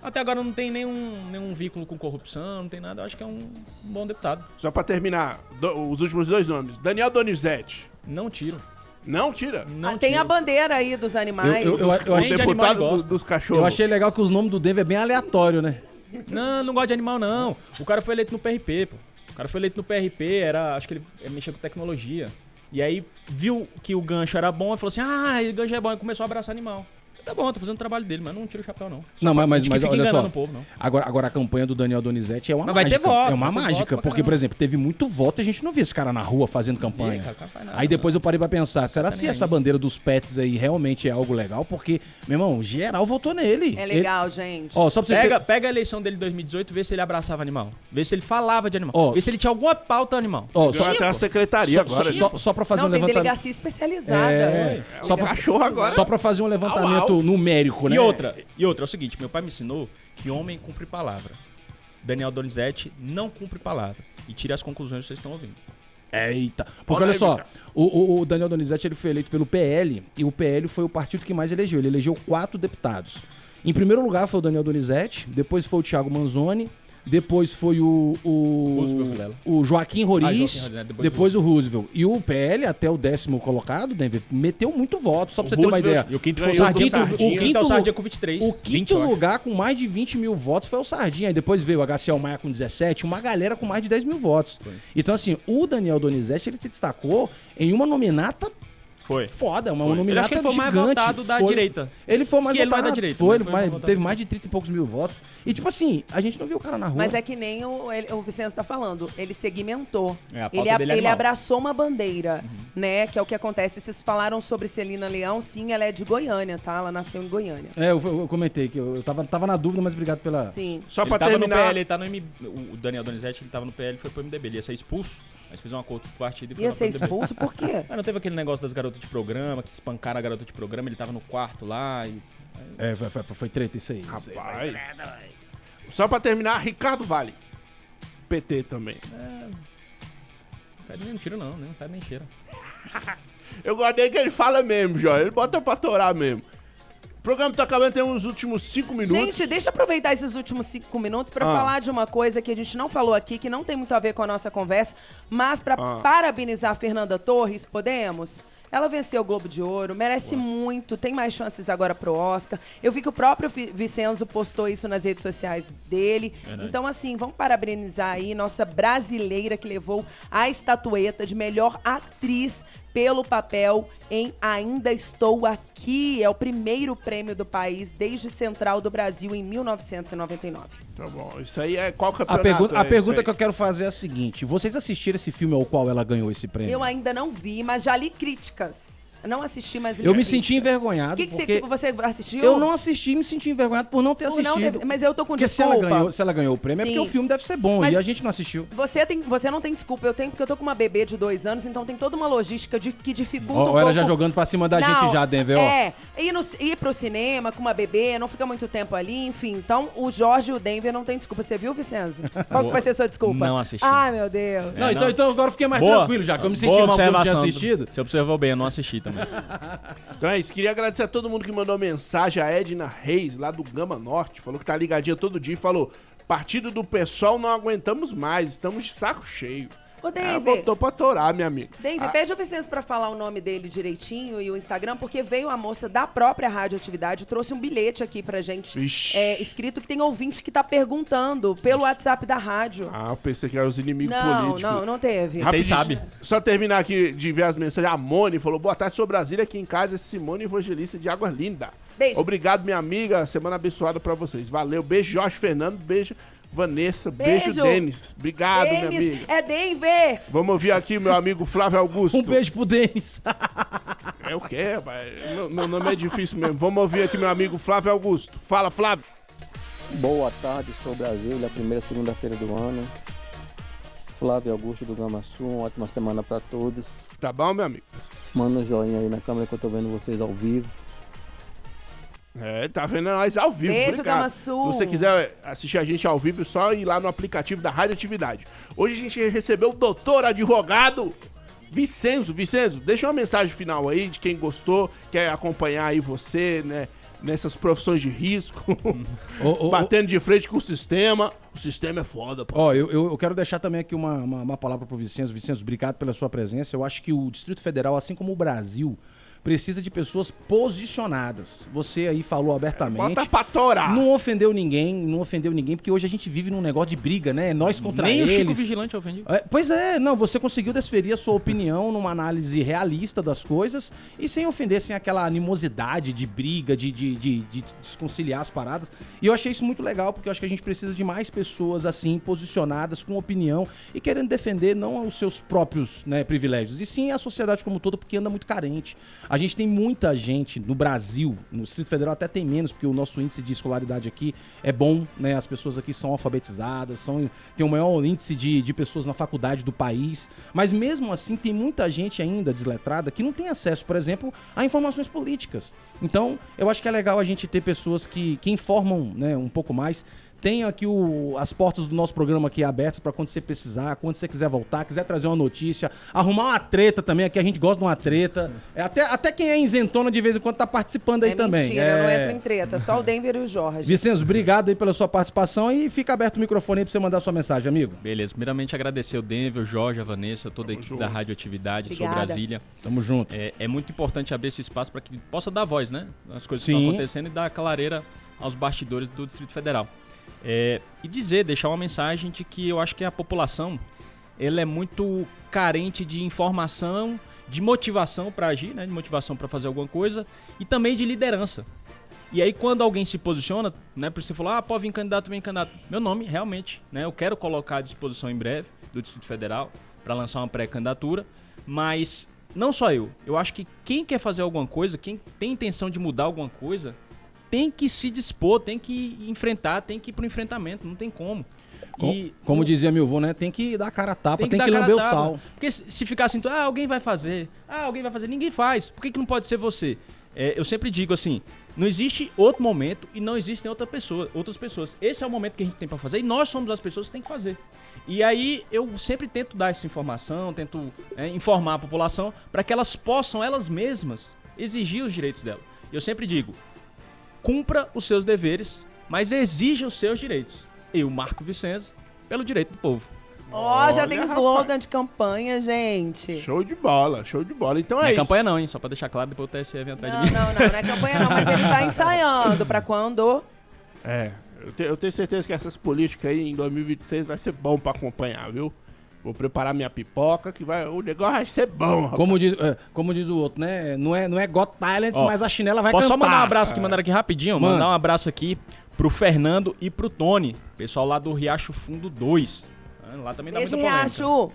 até agora não tem nenhum vínculo com corrupção, não tem nada. Eu acho que é um bom deputado.
Só pra terminar, os últimos 2 nomes. Daniel Donizete.
Não tiro.
Não tira?
Não
tem
tiro.
a bandeira aí dos animais.
Eu achei
deputado dos cachorros.
Eu achei legal que os nomes do Denver é bem aleatório, né?
Não gosto de animal, não. O cara foi eleito no PRP, pô. O cara foi eleito no PRP, acho que ele mexia com tecnologia. E aí viu que o gancho era bom e falou assim, o gancho é bom, e começou a abraçar animal. Tá bom, tô fazendo o trabalho dele, mas não tira o chapéu, não.
Não, mas olha só,
povo, não.
agora a campanha do Daniel Donizete é uma
mas
mágica.
vai ter voto,
é uma
vai ter
mágica,
voto pra
porque, por
caramba.
exemplo, teve muito voto e a gente não via esse cara na rua fazendo campanha. Aí depois eu parei pra pensar, será se essa bandeira dos pets aí realmente é algo legal? Porque, meu irmão, geral votou nele.
É legal, gente.
Ó, só pra vocês
Pega a eleição dele de 2018, vê se ele abraçava animal. Vê se ele falava de animal. Vê se ele tinha alguma pauta animal.
Só até a secretaria agora.
Só pra fazer
Não,
um
tem
levantamento.
delegacia especializada.
Só pra
cachorro agora.
Só pra fazer um levantamento numérico, né?
E outra, é o seguinte, meu pai me ensinou que homem cumpre palavra. Daniel Donizete não cumpre palavra. E tira as conclusões que vocês estão ouvindo.
Eita. Porque olha só, o Daniel Donizete ele foi eleito pelo PL, e o PL foi o partido que mais elegeu. Ele elegeu 4 deputados. Em primeiro lugar foi o Daniel Donizete, depois foi o Thiago Manzoni, depois foi o Joaquim Roriz, né? Depois o Roosevelt. E o PL, até o 10º colocado, Denver, meteu muito voto, só pra você ter uma ideia.
E o quinto foi o Sardinha. O Sardinha com 23.
O quinto lugar com mais de 20 mil votos foi o Sardinha. Aí depois veio o HC Almaia com 17, uma galera com mais de 10 mil votos. Foi. Então, assim, o Daniel Donizete, ele se destacou em uma nominata foda, uma nominata gigante. Ele foi mais votado
da direita.
Ele foi mais votado.
Da direita,
teve mais de 30 e poucos mil votos. E tipo assim, a gente não viu o cara na rua.
Mas é que nem o Vicenzo tá falando. Ele segmentou.
Ele
abraçou uma bandeira, né? Que é o que acontece. Vocês falaram sobre Celina Leão. Sim, ela é de Goiânia, tá? Ela nasceu em Goiânia.
Eu comentei que eu tava na dúvida, mas obrigado pela...
Sim.
Só pra terminar...
Ele tá no PL, o Daniel Donizete, ele tava no PL e foi pro MDB. Ele ia ser expulso. Mas fez um acordo com o partido e foi.
Ia ser expulso por quê?
Não teve aquele negócio das garotas de programa, que espancaram a garota de programa, ele tava no quarto lá e...
Foi treta isso aí.
Rapaz. Só pra terminar, Ricardo Vale. PT também.
Não faz nem tiro não, né? Não faz nem cheiro.
Eu guardei que ele fala mesmo, Jorge. Ele bota pra torar mesmo. O programa tá acabando, temos os últimos 5 minutos.
Gente, deixa eu aproveitar esses últimos 5 minutos pra falar de uma coisa que a gente não falou aqui, que não tem muito a ver com a nossa conversa, mas pra parabenizar a Fernanda Torres, podemos? Ela venceu o Globo de Ouro, merece muito, tem mais chances agora pro Oscar. Eu vi que o próprio Vicenzo postou isso nas redes sociais dele. Verdade. Então, assim, vamos parabenizar aí nossa brasileira que levou a estatueta de melhor atriz pelo papel em Ainda Estou Aqui. É o primeiro prêmio do país desde Central do Brasil em 1999.
Tá bom, isso aí é qual campeonato?
A pergunta que eu quero fazer é a seguinte: vocês assistiram esse filme ao qual ela ganhou esse prêmio?
Eu ainda não vi, mas já li críticas. Não assisti, mas li
Eu me
críticas.
senti envergonhado.
O que você assistiu?
Eu não assisti e me senti envergonhado por não ter assistido.
Mas eu tô com
porque
desculpa.
Se ela ganhou o prêmio, é porque o filme deve ser bom. E a gente não assistiu.
Você não tem desculpa. Eu tenho, porque eu tô com uma bebê de 2 anos, então tem toda uma logística que dificulta um pouco.
Ela já jogando pra cima da gente já, Denver,
ir pro cinema com uma bebê, não fica muito tempo ali, enfim. Então, o Jorge e o Denver não tem desculpa. Você viu, Vicenzo? Qual que vai ser a sua desculpa?
Não assisti.
Ai, meu Deus.
Então agora eu fiquei mais tranquilo já, que eu me senti mal porque eu não tinha assistido.
Você observou bem, eu não assisti também.
Então é isso, queria agradecer a todo mundo que mandou mensagem, a Edna Reis, lá do Gama Norte, falou que tá ligadinha todo dia e falou: partido do pessoal não aguentamos mais, estamos de saco cheio.
Ô, Denver.
Botou pra torar, minha amiga.
Denver, pede ao Vicenzo pra falar o nome dele direitinho e o Instagram, porque veio a moça da própria Radioatividade, trouxe um bilhete aqui pra gente, escrito que tem ouvinte que tá perguntando pelo WhatsApp da rádio.
Eu pensei que eram os inimigos políticos.
Não teve.
Vocês sabem.
Só terminar aqui de ver as mensagens. A Mone falou: boa tarde, sou Brasília, aqui em casa, Simone Evangelista de Água Linda.
Beijo.
Obrigado, minha amiga, semana abençoada pra vocês. Valeu, beijo, Jorge Fernando, beijo. Vanessa, beijo, Denis. Obrigado, minha amiga.
É Denver.
Vamos ouvir aqui meu amigo Flávio Augusto.
Um beijo pro Denis.
É o quê, rapaz? Meu nome é difícil mesmo. Vamos ouvir aqui meu amigo Flávio Augusto. Fala, Flávio.
Boa tarde, sou Brasília, primeira segunda-feira do ano. Flávio Augusto do Gama Sul, uma ótima semana pra todos.
Tá bom, meu amigo?
Manda um joinha aí na câmera que eu tô vendo vocês ao vivo.
Tá vendo nós ao vivo.
Beijo, Gama Sul.
Se você quiser assistir a gente ao vivo, é só ir lá no aplicativo da Radioatividade. Hoje a gente recebeu o doutor advogado Vicenzo. Vicenzo, deixa uma mensagem final aí de quem gostou, quer acompanhar aí você, né, nessas profissões de risco, batendo de frente com o sistema. O sistema é foda, pô.
Eu quero deixar também aqui uma palavra pro Vicenzo. Vicenzo, obrigado pela sua presença. Eu acho que o Distrito Federal, assim como o Brasil, precisa de pessoas posicionadas. Você aí falou abertamente.
Bota pra torar.
Não ofendeu ninguém, porque hoje a gente vive num negócio de briga, né? Nós contra eles.
Nem o Chico Vigilante ofendeu.
Pois é, você conseguiu desferir a sua opinião numa análise realista das coisas e sem ofender, sem aquela animosidade de briga, de desconciliar as paradas. E eu achei isso muito legal, porque eu acho que a gente precisa de mais pessoas assim, posicionadas, com opinião e querendo defender não os seus próprios, né, privilégios, e sim a sociedade como um todo, porque anda muito carente. A gente tem muita gente no Brasil, no Distrito Federal até tem menos, porque o nosso índice de escolaridade aqui é bom, né? As pessoas aqui são alfabetizadas, tem o maior índice de pessoas na faculdade do país, mas mesmo assim tem muita gente ainda desletrada que não tem acesso, por exemplo, a informações políticas. Então, eu acho que é legal a gente ter pessoas que informam, né, um pouco mais. Tenho aqui as portas do nosso programa aqui abertas para quando você precisar, quando você quiser voltar, quiser trazer uma notícia, arrumar uma treta também, aqui a gente gosta de uma treta. Até quem é isentona de vez em quando tá participando aí também.
Mentira, eu não entro em treta, só o Denver e o Jorge.
Vicenzo, obrigado aí pela sua participação e fica aberto o microfone aí pra você mandar sua mensagem, amigo.
Beleza, primeiramente agradecer o Denver, o Jorge, a Vanessa, toda a equipe da Radioatividade, Sou Brasília.
Tamo junto.
É muito importante abrir esse espaço para que possa dar voz, né? As coisas que
Sim.
estão acontecendo e dar clareira aos bastidores do Distrito Federal. E deixar uma mensagem de que eu acho que a população ela é muito carente de informação, de motivação para agir, né? De motivação para fazer alguma coisa e também de liderança. E aí quando alguém se posiciona, né? Por você falar, pode vir candidato, vem candidato. Meu nome, realmente, né? Eu quero colocar à disposição em breve do Distrito Federal para lançar uma pré-candidatura, mas não só eu. Eu acho que quem quer fazer alguma coisa, quem tem intenção de mudar alguma coisa, tem que se dispor, tem que enfrentar, tem que ir pro enfrentamento, não tem como.
Como dizia meu avô, né? Tem que dar cara a tapa, tem que lamber o sal.
Porque se ficar assim, alguém vai fazer, ninguém faz. Por que não pode ser você? Eu sempre digo assim, não existe outro momento e não existem outras pessoas. Esse é o momento que a gente tem para fazer e nós somos as pessoas que tem que fazer. E aí eu sempre tento dar essa informação, tento informar a população para que elas possam, elas mesmas, exigir os direitos delas. E eu sempre digo, cumpra os seus deveres, mas exija os seus direitos. Eu, Marco Vicenzo, pelo direito do povo.
Já tem slogan de campanha, gente.
Show de bola, show de bola. Então
não
é isso.
Não é campanha não, hein? Só pra deixar claro, depois o TSE vem atrás de mim.
Não é campanha não, mas ele tá ensaiando pra quando...
Eu tenho certeza que essas políticas aí em 2026 vai ser bom pra acompanhar, viu? Vou preparar minha pipoca, que o negócio vai ser bom, rapaz.
Como diz o outro, né? Não é Got Talent, mas a chinela vai
posso
cantar.
Posso só mandar um abraço aqui, mandar aqui rapidinho?
Manda.
Mandar um abraço aqui pro Fernando e pro Tony, pessoal lá do Riacho Fundo 2. Lá também dá muita polêmica.
Riacho.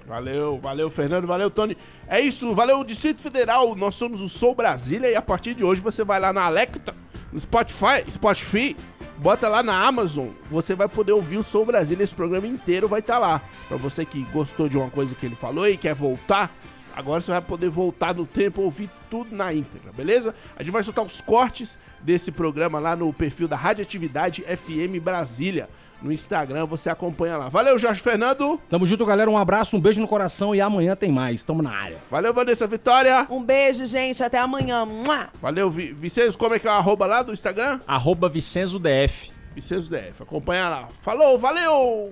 Valeu, Fernando, valeu, Tony. É isso, valeu, Distrito Federal. Nós somos o Sou Brasília e a partir de hoje você vai lá na Alexa, no Spotify, bota lá na Amazon, você vai poder ouvir o Sou Brasília, esse programa inteiro vai estar lá. Pra você que gostou de uma coisa que ele falou e quer voltar, agora você vai poder voltar no tempo e ouvir tudo na íntegra, beleza? A gente vai soltar os cortes desse programa lá no perfil da Radioatividade FM Brasília. No Instagram, você acompanha lá. Valeu, Jorge Fernando.
Tamo junto, galera. Um abraço, um beijo no coração e amanhã tem mais. Tamo na área.
Valeu, Vanessa Vitória.
Um beijo, gente. Até amanhã.
Valeu, Vicenzo. Como é que é o arroba lá do Instagram?
@VicenzoDF.
VicenzoDF. Acompanha lá. Falou, valeu!